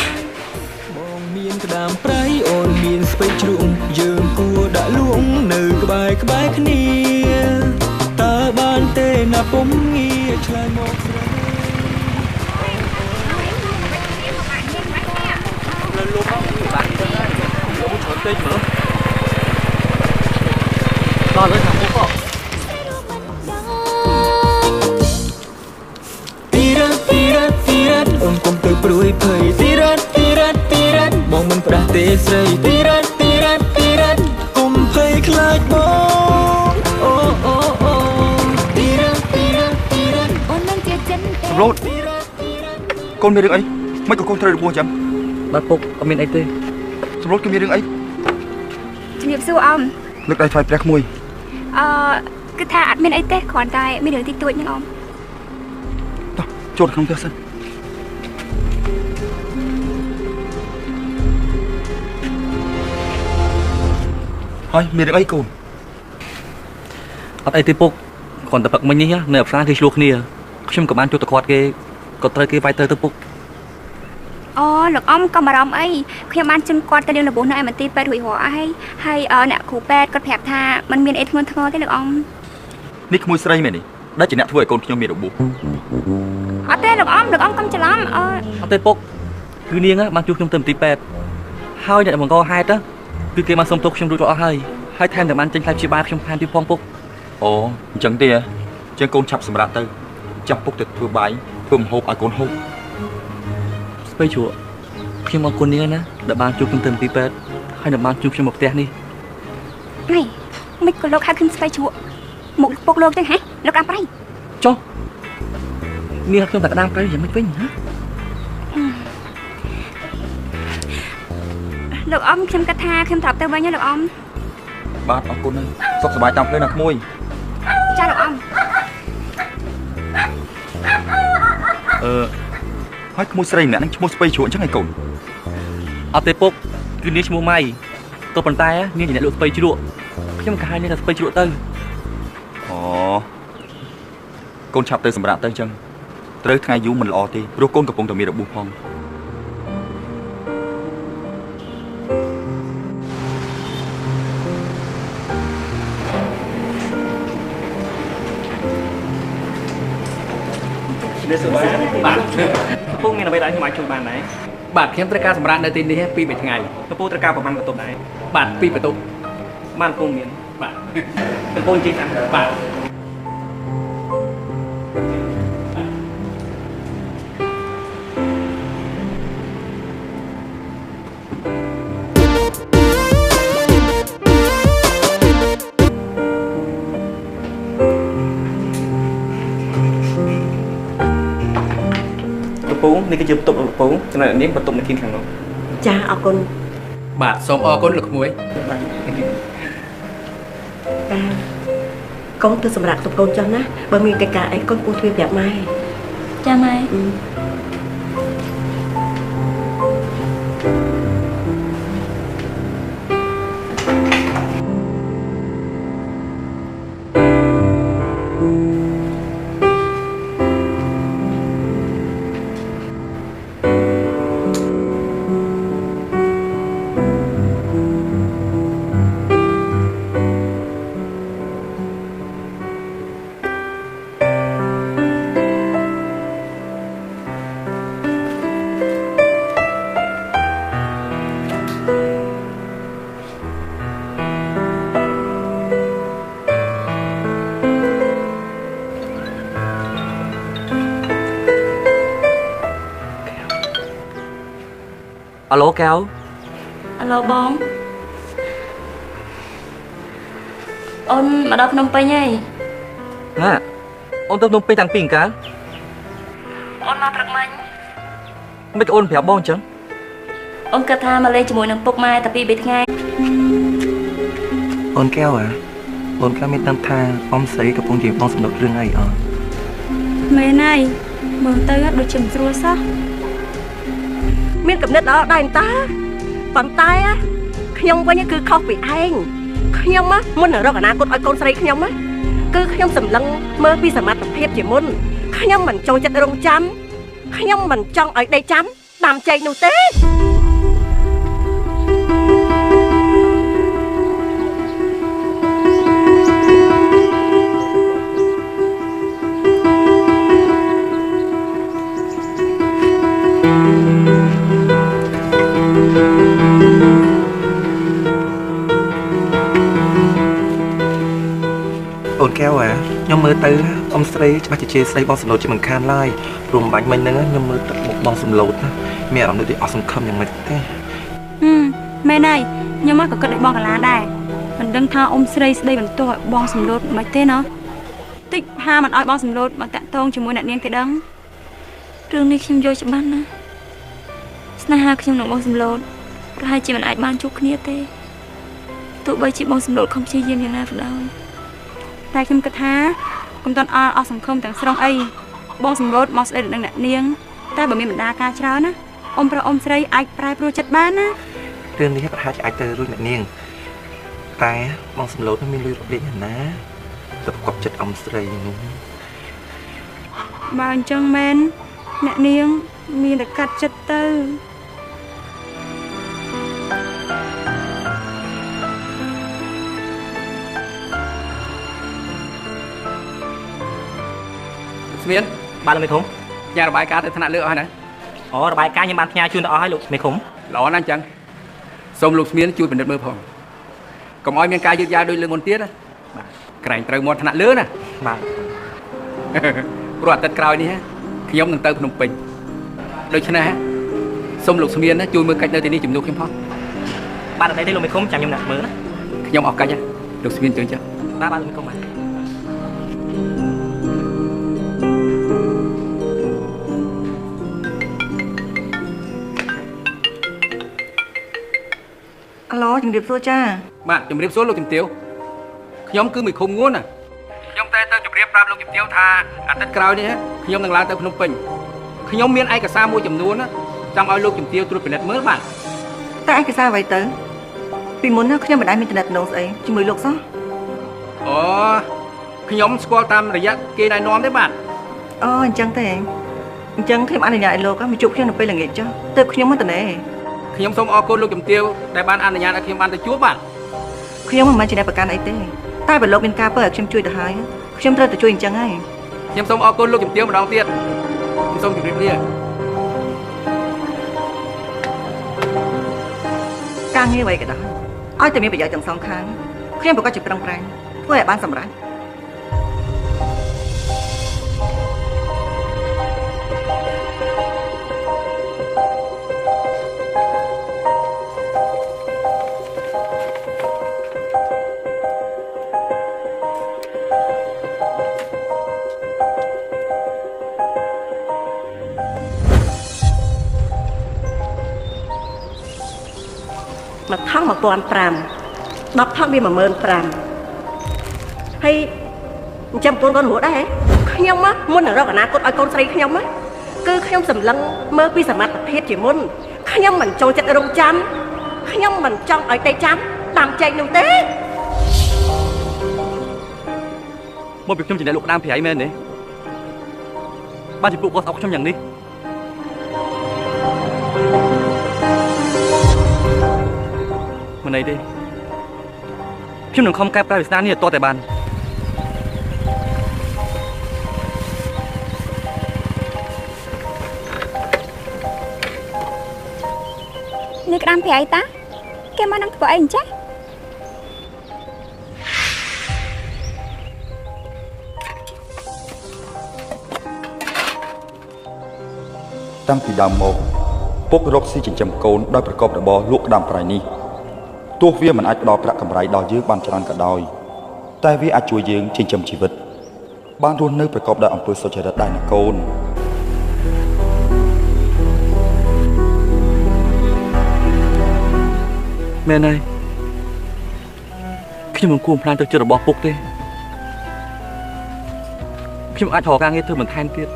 បងមានក្តាមប្រៃអូនមានស្ពៃជ្រូកយើងគួរដាក់លួងនៅក្បែរគ្នាតើបានទេណាពុំងារឆ្លើយមកស្រីលោកមកបានទៅហើយលោកឈរពេកមើលដល់លើខាងមុខទីរ៉ាអូនកុំទៅព្រួយភ័យទីរ៉ាបងមិនប្រះទេស្រីទីរ៉ាកុំភ័យខ្លាចបងអូទីរ៉ាអូននឹងជាចិនទេសម្លូតកូនមានរឿងអីមិនក៏កូនត្រូវរបួសអញ្ចឹងបាទពុកអត់មានអីទេសម្លូតគឺមានរឿងអីជំរាបសួរអ៊ំលើកដៃថ្វាយព្រះក្មួយគឺថាអត់មានអីទេគ្រាន់តែមានរឿងតិចតួចហ្នឹងអ៊ំតោះចូលក្នុងផ្ទះសិនហើយមានរឿងអីកូនអត់អីទេពុកគ្រាន់តែផឹកមិញនេះនៅអផ្សារគេឆ្លោះគ្នាខ្ញុំក៏បានជួបតគាត់គេក៏ត្រូវគេវាយទៅពុកអូលោកអ៊ំកុំបារម្ភអីខ្ញុំបានជូនគាត់ទៅរៀនរបួសនៅឯមន្ទីរពេទ្យរួចរាល់ហើយអ្នកគ្រូពេទ្យគាត់ប្រាប់ថាมันមានអីធ្ងន់ធ្ងរទេលោកអ៊ំនេះក្មួយស្រីមែននេះដែលជាអ្នកធ្វើឲ្យកូនខ្ញុំមានរបួសអត់ទេលោកអ៊ំកុំច្រឡំអត់ទេពុកគឺនាងបានជួបខ្ញុំទៅមន្ទីរពេទ្យហើយអ្នកបង្កហេតុគឺគេបានសុំទោសខ្ញុំរួចរាល់អស់ហើយថែមទាំងបានចេញថ្លៃព្យាបាលខ្ញុំថែមទៀតផងពុកអូអញ្ចឹងទេចឹងកូនឆាប់សម្រាប់ទៅចាំពុកទៅធ្វើបាយធ្វើម្ហូបឲ្យកូនហូបស្បៃជ្រក់ខ្ញុំអរគុណនាងណាដែលបានជួបខ្ញុំទៅមន្ទីរពេទ្យហើយដែលបានជួបខ្ញុំមកផ្ទះនេះមិនក៏លោកហៅខ្ញុំស្បៃជ្រក់មុខពុកលោកទេហ៎លោកអាប្រៃចុះ នាងខ្ញុំតែក្តាមទៅយ៉ាងម៉េចវិញហ៎ លោកអ៊ំខ្ញុំគិតថាខ្ញុំត្រូវទៅវិញហើយលោកអ៊ំ បាទអរគុណសុខសប្បាយតាមផ្លូវណាក្មួយ ចាលោកអ៊ំ ហើយក្មួយស្រីម្នាក់នឹងឈ្មោះស្ពៃជ្រក់អញ្ចឹងឯងកូន អត់ទេពុកគឺនាងឈ្មោះម៉ៃក៏ប៉ុន្តែនាងជាអ្នកលក់ស្ពៃជ្រក់ខ្ញុំក៏ហៅនាងថាស្ពៃជ្រក់ទៅ អូកូនឆាប់ទៅសម្រាប់ទៅអញ្ចឹងត្រូវថ្ងៃយូរមិនល្អទេព្រោះកូនកំពុងតែមានរបួសផងនេះសួរបាទពុកមានអ្វីដែលខ្ញុំអាចជួយបានដែរ បាទខ្ញុំត្រូវការសម្រាប់នៅទីនេះ2 3ថ្ងៃ កំពុងត្រូវការប្រមាណបន្ទប់ដែរ បាទ2បន្ទប់ បានពុកមាន បាទ កំពុងជិះតាមបាទ ពូនេះគឺជាបន្ទប់របស់ពូចំណែកនេះបន្ទប់នៅខាងនោះ ចាអរគុណ បាទសូមអរគុណលោកក្មួយ បាទ កូនទៅសម្រាប់ទុកកូនចុះណាបើមានកិច្ចការអីកូនពូទ្វារប្រាប់ម៉ែ ចាម៉ែ អាឡូកែវ អាឡូបងអូនមកដល់ភ្នំពេញហើយ ណាអូនទៅភ្នំពេញតាំងពីអង្ការ អូនមកព្រឹកមិញ មិនអូនប្រាប់បងអញ្ចឹង អូនគិតថាមកលេងជាមួយនឹងពុកម៉ែតែ2 3ថ្ងៃ អូនកែវអូនខ្លះមានដឹងថាអ៊ំស្រីកំពុងជាបងសំណុករឿងអីអត់ មែនហើយមើលទៅដូចជាមិនស្រួលសោះ មានកំណត់ដល់ដែរតាប៉ុន្តែខ្ញុំវិញគឺខុសពីឯងខ្ញុំមុនរកអនាគតឲ្យកូនស្រីខ្ញុំគឺខ្ញុំសម្លឹងមើលពីសមត្ថភាពជាមុនខ្ញុំមិនចូលចិត្តរងចាំខ្ញុំមិនចង់ឲ្យដេកចាំតាមចែកនោះទេ អូនកែវខ្ញុំមើលទៅអ៊ំស្រីច្បាស់ជាស្រីបងសំឡូតជាមិនខានឡើយព្រមបាញ់មិញហ្នឹងខ្ញុំមើលទឹកមុខបងសំឡូតណាមានអារម្មណ៍ដូចអស់សង្ឃឹមយ៉ាងម៉េចទេ មែនហើយខ្ញុំក៏គិតដូចបងកាឡាដែរមិនដឹងថាអ៊ំស្រីស្ដីបន្ទោសឲ្យបងសំឡូតមិនទេណោះតិចហាមិនឲ្យបងសំឡូតមកតាក់ទងជាមួយអ្នកនាងទេដឹងរឿងនេះខ្ញុំយល់ច្បាស់ណាស់ស្នេហាខ្ញុំនិងបងសំឡូតប្រហែលជាមិនអាចបានជួបគ្នាទេទោះបីជាបងសំឡូតខំព្យាយាមយ៉ាងណាក៏ដោយតែខ្ញុំគិតថាកុំតន់អស់សង្ឃឹមទាំងស្រុងអីបងសំឡូតមកស្ដីនឹងអ្នកនាងតែបើមានបណ្ដាការច្រើនណាអ៊ំប្រុសអ៊ំស្រីអាចប្រែប្រួលចិត្តបានណា រឿងនេះប្រហែលជាអាចទៅរួចអ្នកនាងតែបងសំឡូតមានលុយរបៀបយ៉ាងណាទៅប្រកបចិត្តអ៊ំស្រីនោះ បើអញ្ចឹងមែនអ្នកនាងមានតែកាត់ចិត្តទៅ ស្មាន បានលោកមេឃុំ ញ៉ាំរបាយការណ៍ទៅថ្នាក់លើអស់ហើយណា អូរបាយការណ៍ខ្ញុំបានផ្ញើជូនទៅអស់ហើយលោកមេឃុំ ល្អណាស់អញ្ចឹងសូមលោកស្មានជួយពិនិត្យមើលផងកុំឲ្យមានការយឺតយ៉ាវដូចលើមុនទៀតណាបាទក្រែងត្រូវមាត់ថ្នាក់លើណា បាទ ព្រោះអាទិត្យក្រោយនេះខ្ញុំនឹងទៅភ្នំពេញដូច្នេះសូមលោកស្មានជួយមើលកិច្ចនៅទីនេះជំនួសខ្ញុំផង បានអត់ទេលោកមេឃុំចាំខ្ញុំណាមើលណា ខ្ញុំអរកាច់លោកស្មានជើងចាស់ បាទលោកមេឃុំបាទ ឡូជំរាបសួរចា បាទជំរាបសួរលោកជំទាវខ្ញុំគឺមិនឃុំងួនណាខ្ញុំតែទៅជម្រាបប្រាប់លោកជំទាវថាអាទិត្យក្រោយនេះខ្ញុំនឹងឡើងទៅភ្នំពេញខ្ញុំមានឯកសារមួយចំនួនណាចង់ឲ្យលោកជំទាវត្រួតពិនិត្យមើលបាទតែឯកសារអ្វីទៅពីមុនណាខ្ញុំមិនដែលមានតំណែងស្អីជាមួយលោកសោះអូខ្ញុំស្គាល់តាមរយៈគេណែនាំទេបាទអូអញ្ចឹងទេអញ្ចឹងខ្ញុំអនុញ្ញាតឲ្យលោកមកជួបខ្ញុំនៅពេលល្ងាចចុះទើបខ្ញុំមកទៅណែខ្ញុំសូមអរគុណលោកជំទាវដែលបានអនុញ្ញាតឲ្យខ្ញុំបានទៅជួបបាទខ្ញុំមិនមែនជាអ្នកប្រកាន់អីទេតែបើលោកមានការពើឲ្យខ្ញុំជួយទៅហើយខ្ញុំត្រូវទៅជួយអញ្ចឹងហើយខ្ញុំសូមអរគុណលោកជំទាវម្ដងទៀតខ្ញុំសូមជម្រាបលាការងារអ្វីក៏ដោយឲ្យតែមានប្រយោជន៍ទាំងសងខាងខ្ញុំប្រកាសជាប្រឹងប្រែងធ្វើឲ្យបានសម្រេចមកថង1500 10ថងវា15000ហើយចាំកូនកូនរស់ដែរខ្ញុំមុននឹងរកអនាគតឲ្យកូនស្រីខ្ញុំគឺខ្ញុំសម្លឹងមើលពីសមត្ថភាពជាមុនខ្ញុំមិនចូលចិត្តរងចាំខ្ញុំមិនចង់ឲ្យតែចាំតាមចែកនោះទេមកពីខ្ញុំជាអ្នកលក់ក្តាមប្រៃមែនទេបានជាពួកគាត់ស្អប់ខ្ញុំយ៉ាងនេះមិនអីទេខ្ញុំនឹងខំកែប្រែវាសនានេះឲ្យតតែបាននេះក្តាមប្រៃតាគេមកនឹងធ្វើអីអញ្ចឹងតាំងពីដើមមកពុករកស៊ីចិញ្ចឹមកូនដោយប្រកបរបរលក់ក្តាមប្រៃនេះទោះវាមិនអាចផ្ដល់ប្រាក់កម្រៃដល់យើងបានច្រើនក៏ដោយតែវាអាចជួយយើងចិញ្ចឹមជីវិតបានរស់នៅប្រកបដោយអំពើសុចរិតដែរណាកូនមែនហើយខ្ញុំមិនគួរផ្លាញ់ទៅចិត្តរបស់ពុកទេខ្ញុំអាចរកការងារធ្វើបន្ថែមទៀត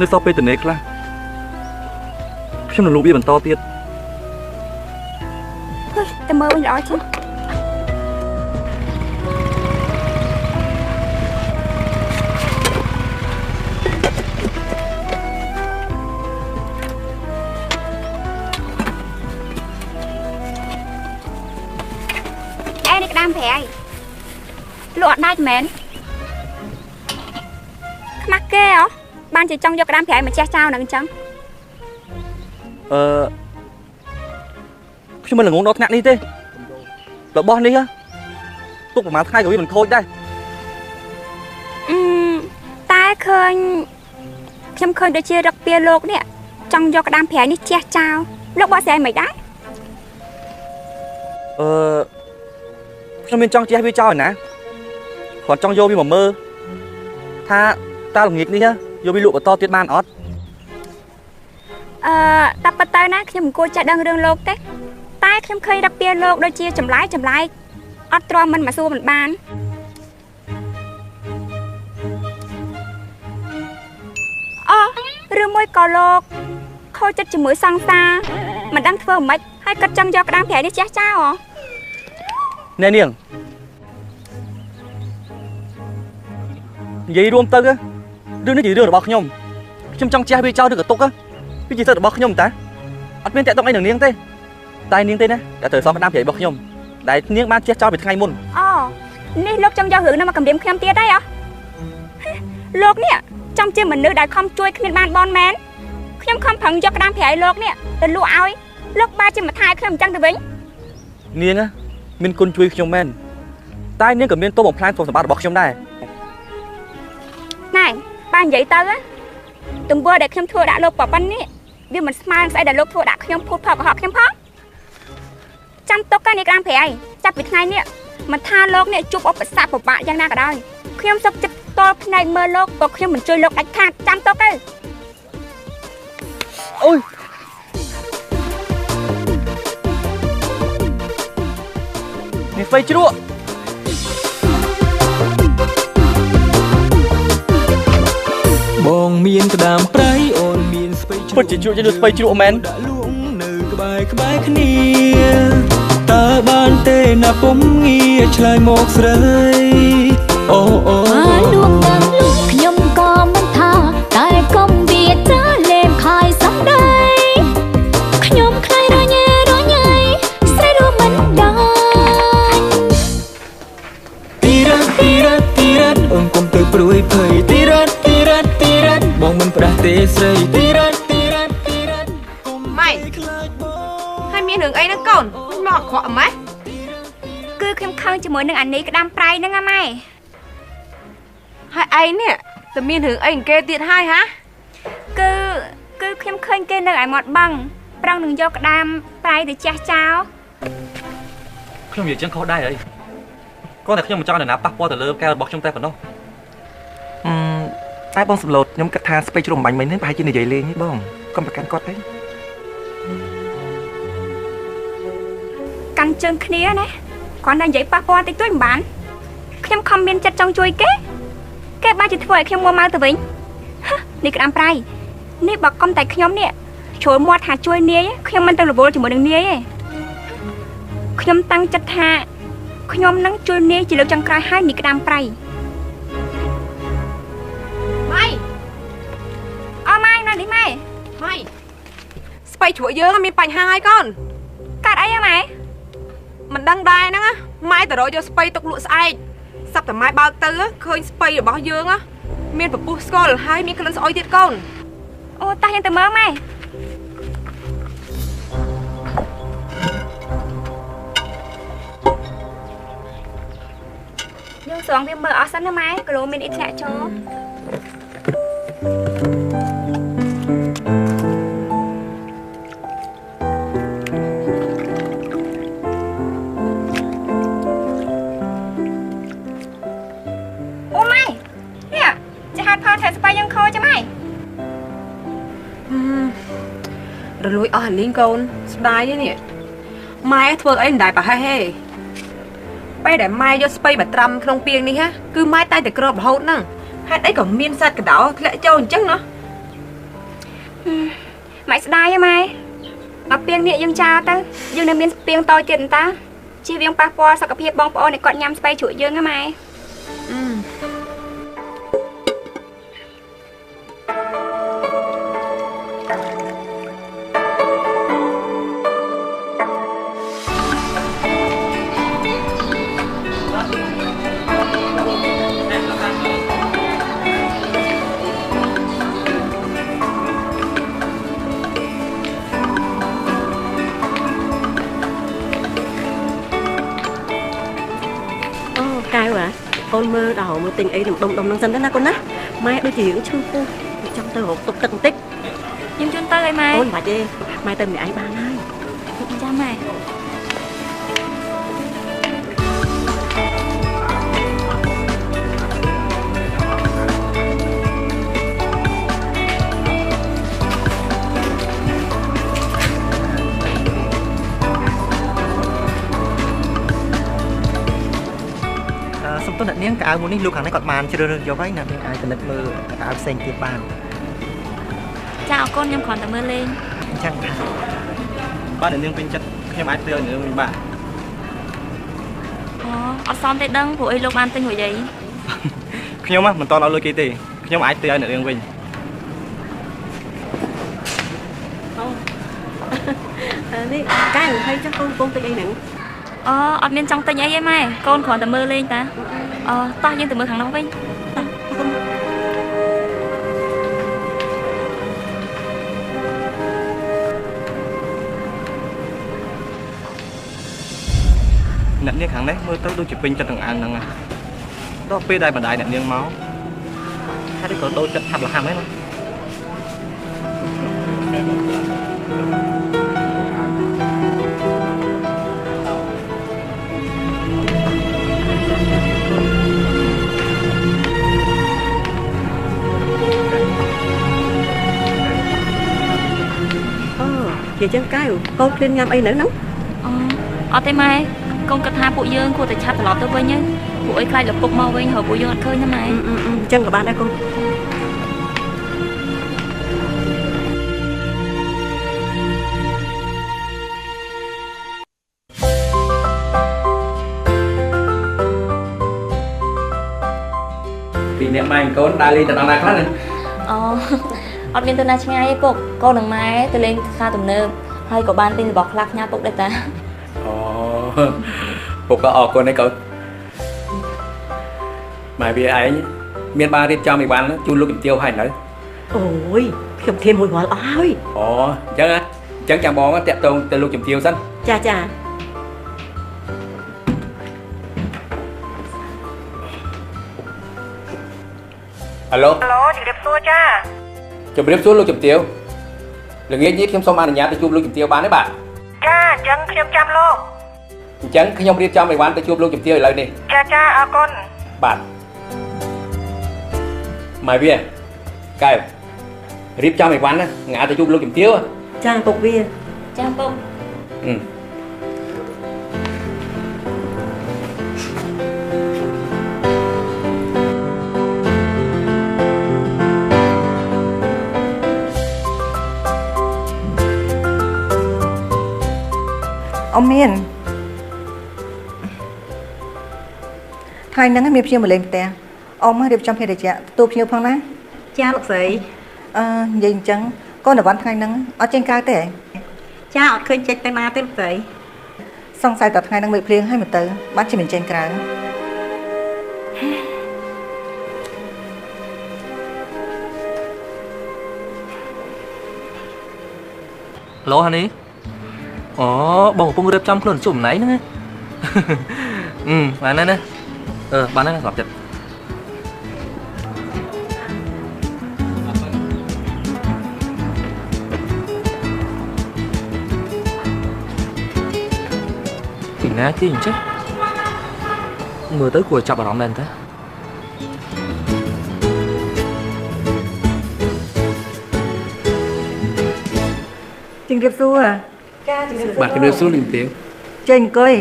នៅសល់ពេលតនេខ្លះខ្ញុំនឹងលូកវាបន្តទៀតតែមើលវិញល្អជាងក្តាមប្រៃលក់អត់ដាច់មែនខ្មាស់គេហ៎បានជាចង់យកក្តាមប្រៃមកជះចោលនឹងអញ្ចឹងខ្ញុំមិនល្ងងដល់ថ្នាក់នេះទេរបស់នេះទុកប្រហែលថ្ងៃក៏វាមិនខូចដែរតែឃើញខ្ញុំឃើញដូចជារឹកពីលោកនេះចង់យកក្តាមប្រៃនេះជះចោលលោកបោះស្រាយមិនដែរខ្ញុំមានចង់ជះវាចោលណាគាត់ចង់យកវាមកមើលថាតើល្ងាចនេះយកវាលក់បន្តទៀតបានអត់តែប៉ុន្តែណាខ្ញុំមិនគួរចេះដឹងរឿងលោកទេតែខ្ញុំឃើញរកពីលោកដូចជាចម្លែកអត់ទ្រាំមិនមកសួរមិនបានឬមួយក៏លោកខូចចិត្តជាមួយសង្សារមិនដឹងធ្វើមិនហើយគាត់ចង់យកក្តាមប្រៃនេះជះចោលហ៎អ្នកនាងនិយាយរួមទៅរឿងនេះជារឿងរបស់ខ្ញុំចង់ជះវាចោលឬក៏ទុកវាជាសិទ្ធិរបស់ខ្ញុំតាអត់មានតាក់ទងអីនឹងនាងទេតែនាងទេណាដែលត្រូវសងក្តាមប្រៃរបស់ខ្ញុំដែលនាងបានជះចោលពីថ្ងៃមុននេះលោកចង់យករឿងនោះមកគំរាមខ្ញុំទៀតហើយលោកនេះចង់ជាមនុស្សដែលខំជួយគ្មានបានបនមែនខ្ញុំខំប្រឹងយកក្តាមប្រៃលោកនេះទៅលក់ឲ្យលោកបែរជាមកថែខ្ញុំអញ្ចឹងទៅវិញនាងមានគុណជួយខ្ញុំមែនតែនាងក៏មានទោសបំផ្លាញទ្រព្យសម្បត្តិរបស់ខ្ញុំដែរណែបាននិយាយទៅទង្វើដែលខ្ញុំធ្វើដាក់លោកប៉ុណ្ណេះវាមិនស្មើនឹងស្អីដែលលោកធ្វើដាក់ខ្ញុំភូតផលកុហកខ្ញុំផងចាំទុកកាលនេះក្តាមប្រៃចាប់ពីថ្ងៃនេះមិនថាលោកនេះជួបឧបសគ្គពិបាកយ៉ាងណាក៏ដោយខ្ញុំសុខចិត្តតល់ភ្នែកមើលលោកក៏ខ្ញុំមិនជួយលោកដាច់ខាតចាំទុកទេអូយ មានស្បៃជ្រក់បងមានក្តាមប្រៃអូនមានស្បៃជ្រក់ ពិតជាជ្រក់ជាស្បៃជ្រក់មែន ដាក់លួងនៅក្បែរគ្នាតើបានទេណាពុំងារឆ្លើយមកស្រីអូអូលួងទាំងលួងខ្ញុំក៏មិនថាតែកុំវាចាលេបខាយសំដីខ្ញុំខ្លាចរញ៉េស្រីរួមមិនដែរទីរ៉ាអូនកុំទៅព្រួយភ័យទីរ៉ាបងមិនប្រះទេស្រីទីរ៉ាម៉ៃហើយមានរឿងអីហ្នឹងកូនមកអក្រក់ម៉េចគឺខ្ញុំខឹងជាមួយនឹងអានេះក្តាមប្រៃហ្នឹងម៉ែហើយឯងនេះតែមានរឿងអីគេទៀតហើយហាគឺខ្ញុំឃើញគេនៅឯមាត់បឹងប្រឹងនឹងយកក្តាមប្រៃទៅចាស់ចោលខ្ញុំនិយាយចឹងខុសដែរអីគាត់តែខ្ញុំមិនចង់ឲ្យណាប៉ះពាល់ទៅលើកែវរបស់ខ្ញុំតែប៉ុណ្ណោះតែបងសំឡូតខ្ញុំគិតថាស្បៃជ្រក់បាញ់មិញនេះប្រហែលជានិយាយលេងទេបងកុំប្រកាន់គាត់ទេកាន់ជើងគ្នាណាគាត់តែនិយាយប៉ះពាល់តិចតួចមិនបានខ្ញុំខំមានចិត្តចង់ជួយគេបានជាធ្វើឲ្យខ្ញុំមួម៉ៅទៅវិញនេះក្តាមប្រៃនេះបើកុំតែខ្ញុំនេះជ្រុលមាត់ថាជួយនាយខ្ញុំមិនទៅរវល់ជាមួយនឹងនាយទេខ្ញុំតាំងចិត្តថាខ្ញុំនឹងជួយនាយជាលើកចុងក្រោយឲ្យនេះក្តាមប្រៃម៉ៃអូម៉ៃណានេះម៉ែម៉ៃស្បៃជ្រក់យើងមានបញ្ហាហើយកូនកាត់អីហ៎ម៉ែមិនដឹងដែរហ្នឹងម៉ែតរកយកស្បៃទុកលក់ស្អែកសັບតែម៉ែបើកទៅឃើញស្បៃរបស់យើងមានពពុះស្គាល់ហើយមានក្លិនស្អុយទៀតកូនអូតោះយើងទៅមើលម៉ែយើងស្រង់វាមើលអស់សិនណាម៉ែគីឡូមានអ៊ីធ្លាក់ចូលរលួយអស់អាលីងកូនស្ដាយទេនេះម៉ែធ្វើអីមិនដែរប្រហែលទេពេលដែលម៉ែយកស្ពៃមកត្រាំក្នុងពាងនេះគឺម៉ែតែតែក្របរហូតហ្នឹងហេតុអីក៏មានសត្វកដោធ្លាក់ចូលអញ្ចឹងណាម៉ែស្ដាយហ៎ម៉ែមកពាងនេះយើងចោលទៅយើងនៅមានពាងតូចទៀតតាជៀសវាងប៉ះពាល់សុខភាពបងប្អូនដែលគាត់ញ៉ាំស្ពៃជ្រក់យើងហ៎ម៉ែកូនមើលដល់មើលទិញអីដុំហ្នឹងសិនទៅណាកូនណាម៉ែដូចជារឿងឈឺពោះចង់ទៅរកទុកទឹកបន្តិចខ្ញុំជូនទៅឲ្យម៉ែអូនបាច់ទេម៉ែទៅម្នាក់ឯងបានហើយចាំម៉ែទៅអ្នកនាងកៅអៅមួយនេះលោកខាងនេះគាត់បានជ្រើសរើសយកហើយអ្នកនាងអាចពិនិត្យមើលកៅអៅផ្សេងទៀតបានចាអរគុណខ្ញុំគ្រាន់តែមើលលេងអញ្ចឹងថាបាទអ្នកនាងពេញចិត្តខ្ញុំអាចទៅឲ្យអ្នកនាងវិញបាទអូអត់សមទេដឹងព្រោះអីលោកបានទិញរួចអីខ្ញុំមិនតន់ឲ្យលុយគេទេខ្ញុំអាចទៅឲ្យអ្នកនាងវិញនេះកែហើយចុះកូនទិញអីហ្នឹងអត់មានចង់ទិញអីទេម៉ែកូនគ្រាន់តែមើលលេងតាតោះយើងទៅមើលខាងនោះវិញអ្នកនាងខាងនេះមើលទៅដូចជាពេញចិត្តទាំងអានហ្នឹងដល់ពេលដែលបណ្ដាយអ្នកនាងមកហើយក៏ដូចចិត្តហាប់លហាំហ្នឹងជាចឹងកៅកូនឃ្លានញ៉ាំអីនៅហ្នឹង អត់ទេម៉ែកូនគិតថាពួកយើងគួរតែឆាប់ត្រឡប់ទៅវិញពួកអីខ្លាចលពុកមកវិញហើយពួកយើងអត់ឃើញណាម៉ែ អញ្ចឹងក៏បានដែរកូន ពីអ្នកម៉ែកូនដើរលេងទៅដល់ណាខ្លះណា អូអត់មានទៅណាឆ្ងាយទេពុកកូននឹងម៉ែទៅលេងផ្សារទំនើបហើយក៏បានទិញរបស់ខ្លះផ្ញើពុកដែរតា អូពុកក៏អរគុណឯងកូនម៉ែវាឯងមានបានរៀបចំអីវ៉ាន់ជូនលោកជំទាវហើយនៅ អូយខ្ញុំធានមួយវល់អស់ហើយ អូអញ្ចឹងចាំបងតាក់ទងទៅលោកជំទាវសិន ចាចា អាឡូ អាឡូជំរាបសួរចា ជំរាបសួរលោកជំទាវល្ងាចនេះខ្ញុំសូមអនុញ្ញាតទៅជួបលោកជំទាវបានទេបាទ ចាអញ្ចឹងខ្ញុំចាំលោក អញ្ចឹងខ្ញុំរៀបចំអីវ៉ាន់ទៅជួបលោកជំទាវឥឡូវនេះ ចាចាអរគុណ បាទម៉ែវាកែវរៀបចំអីវ៉ាន់ណាងាទៅជួបលោកជំទាវ ចាពុកវា ចាពុក អ៊ំមានថ្ងៃហ្នឹងមានភ្ញៀវមកលេងផ្ទះអ៊ំរៀបចំភេទជ្ជៈទទួលភ្ញៀវផងណាចាលោកស្រីនិយាយអញ្ចឹងកូនអវ៉ាន់ថ្ងៃហ្នឹងអត់ចេញកើតទេចាអត់ឃើញចេញទៅណាទេលោកស្រីសង្ស័យតែថ្ងៃហ្នឹងមេភ្លៀងហើយមកទៅបានជាមិនចេញក្រៅឡូហានីអូបងកំពុងរៀបចំខ្លួនជួបម្នាក់ហ្នឹងបានណាបានណាស្រាប់ចិត្តពីណាគេអញ្ចឹងមើលទៅគួរចាប់អារម្មណ៍មែនទេជំរាបសួរចាជំរាបសួរបាទជំរាបសួរលោកជំទាវ ចេញអង្គុយ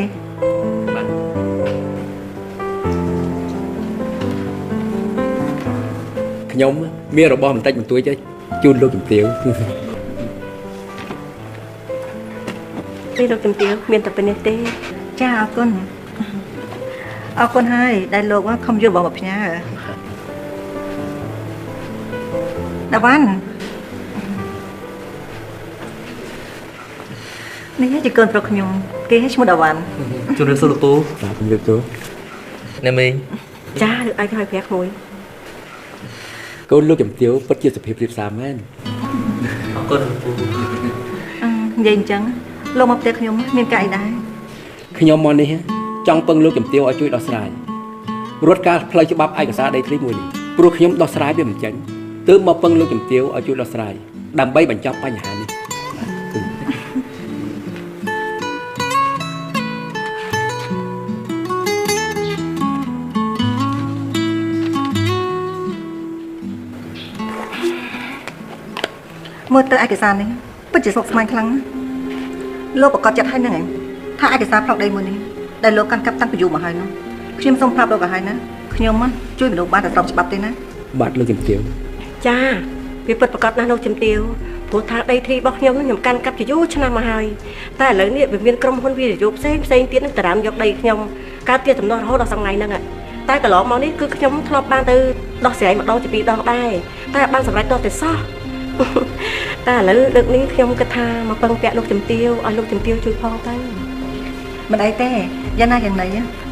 ខ្ញុំមានរបស់បន្តិចបន្តួចទេជូនលោកជំទាវ ទេលោកជំទាវមានតែប៉ុណ្្នេះទេ ចាអរគុណហើយដែលលោកខំយករបស់មកផ្ញើដាវ៉ាន់នេះជាកូនប្រុសខ្ញុំគេឈ្មោះដាវ៉ាន់ ជំរាបសួរលោកពូ បាទជំរាបសួរ អ្នកមីង ចាលើកឲ្យប្រាក់មួយក ូនលោកជំទាវពិតជាសុភាពរៀបសារមែន អរគុណលោកពូ និយាយអញ្ចឹងលោកមកផ្ទះខ្ញុំមានការអីដែរ ខ្ញុំមកនេះចង់ពឹងលោកជំទាវឲ្យជួយដោះស្រាយរដ្ឋការផ្លូវច្បាប់ឯកសារដីធ្លីមួយនេះព្រោះខ្ញុំដោះស្រាយវាមិនចេញទើបមកពឹងលោកជំទាវឲ្យជួយដោះស្រាយដើម្បីបញ្ចប់បញ្ហានេះមើលទៅឯកសារនេះពិតជាស្មុគស្មាញខ្លាំងណាស់លោកប្រកាសចិត្តឲ្យនឹងឯងថាឯកសារផ្លុកដីមួយនេះដែលលោកកាន់កាប់តាំងពីយូរមកហើយនោះខ្ញុំសូមប្រាប់លោកឲ្យហើយណាខ្ញុំជួយមនុស្សបានតែស្របច្បាប់ទេណា បាទលោកជំទាវ ចាវាពិតប្រកបណាស់លោកជំទាវព្រោះថាដីធ្លីរបស់ខ្ញុំខ្ញុំកាន់កាប់ជាយូរឆ្នាំមកហើយតែឥឡូវនេះវាមានក្រុមហ៊ុនវិនិយោគផ្សេងទៀតនឹងតារាមយកដីខ្ញុំកើតជាចំណោះរហូតដល់សប្តាហ៍ហ្នឹងតែកន្លងមកនេះគឺខ្ញុំធ្លាប់បានទៅដោះស្រាយម្ដងជាពីរដងដែរតែបានសម្រេចតតែសោះ តែឥឡូវលើកនេះខ្ញុំគិតថាមកពឹងពាក់លោកជំទាវឲ្យលោកជំទាវជួយផងទៅ មិនអីទេយ៉ាងណាយ៉ាងណី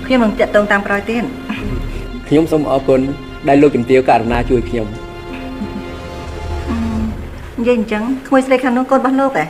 ខ្ញុំនឹងតាក់ទងតាមក្រោយទៀត ខ្ញុំសូមអរគុណដែលលោកជំទាវករណាជួយខ្ញុំ និយាយអញ្ចឹងក្មួយស្រីខាងនោះកូនរបស់លោកហ៎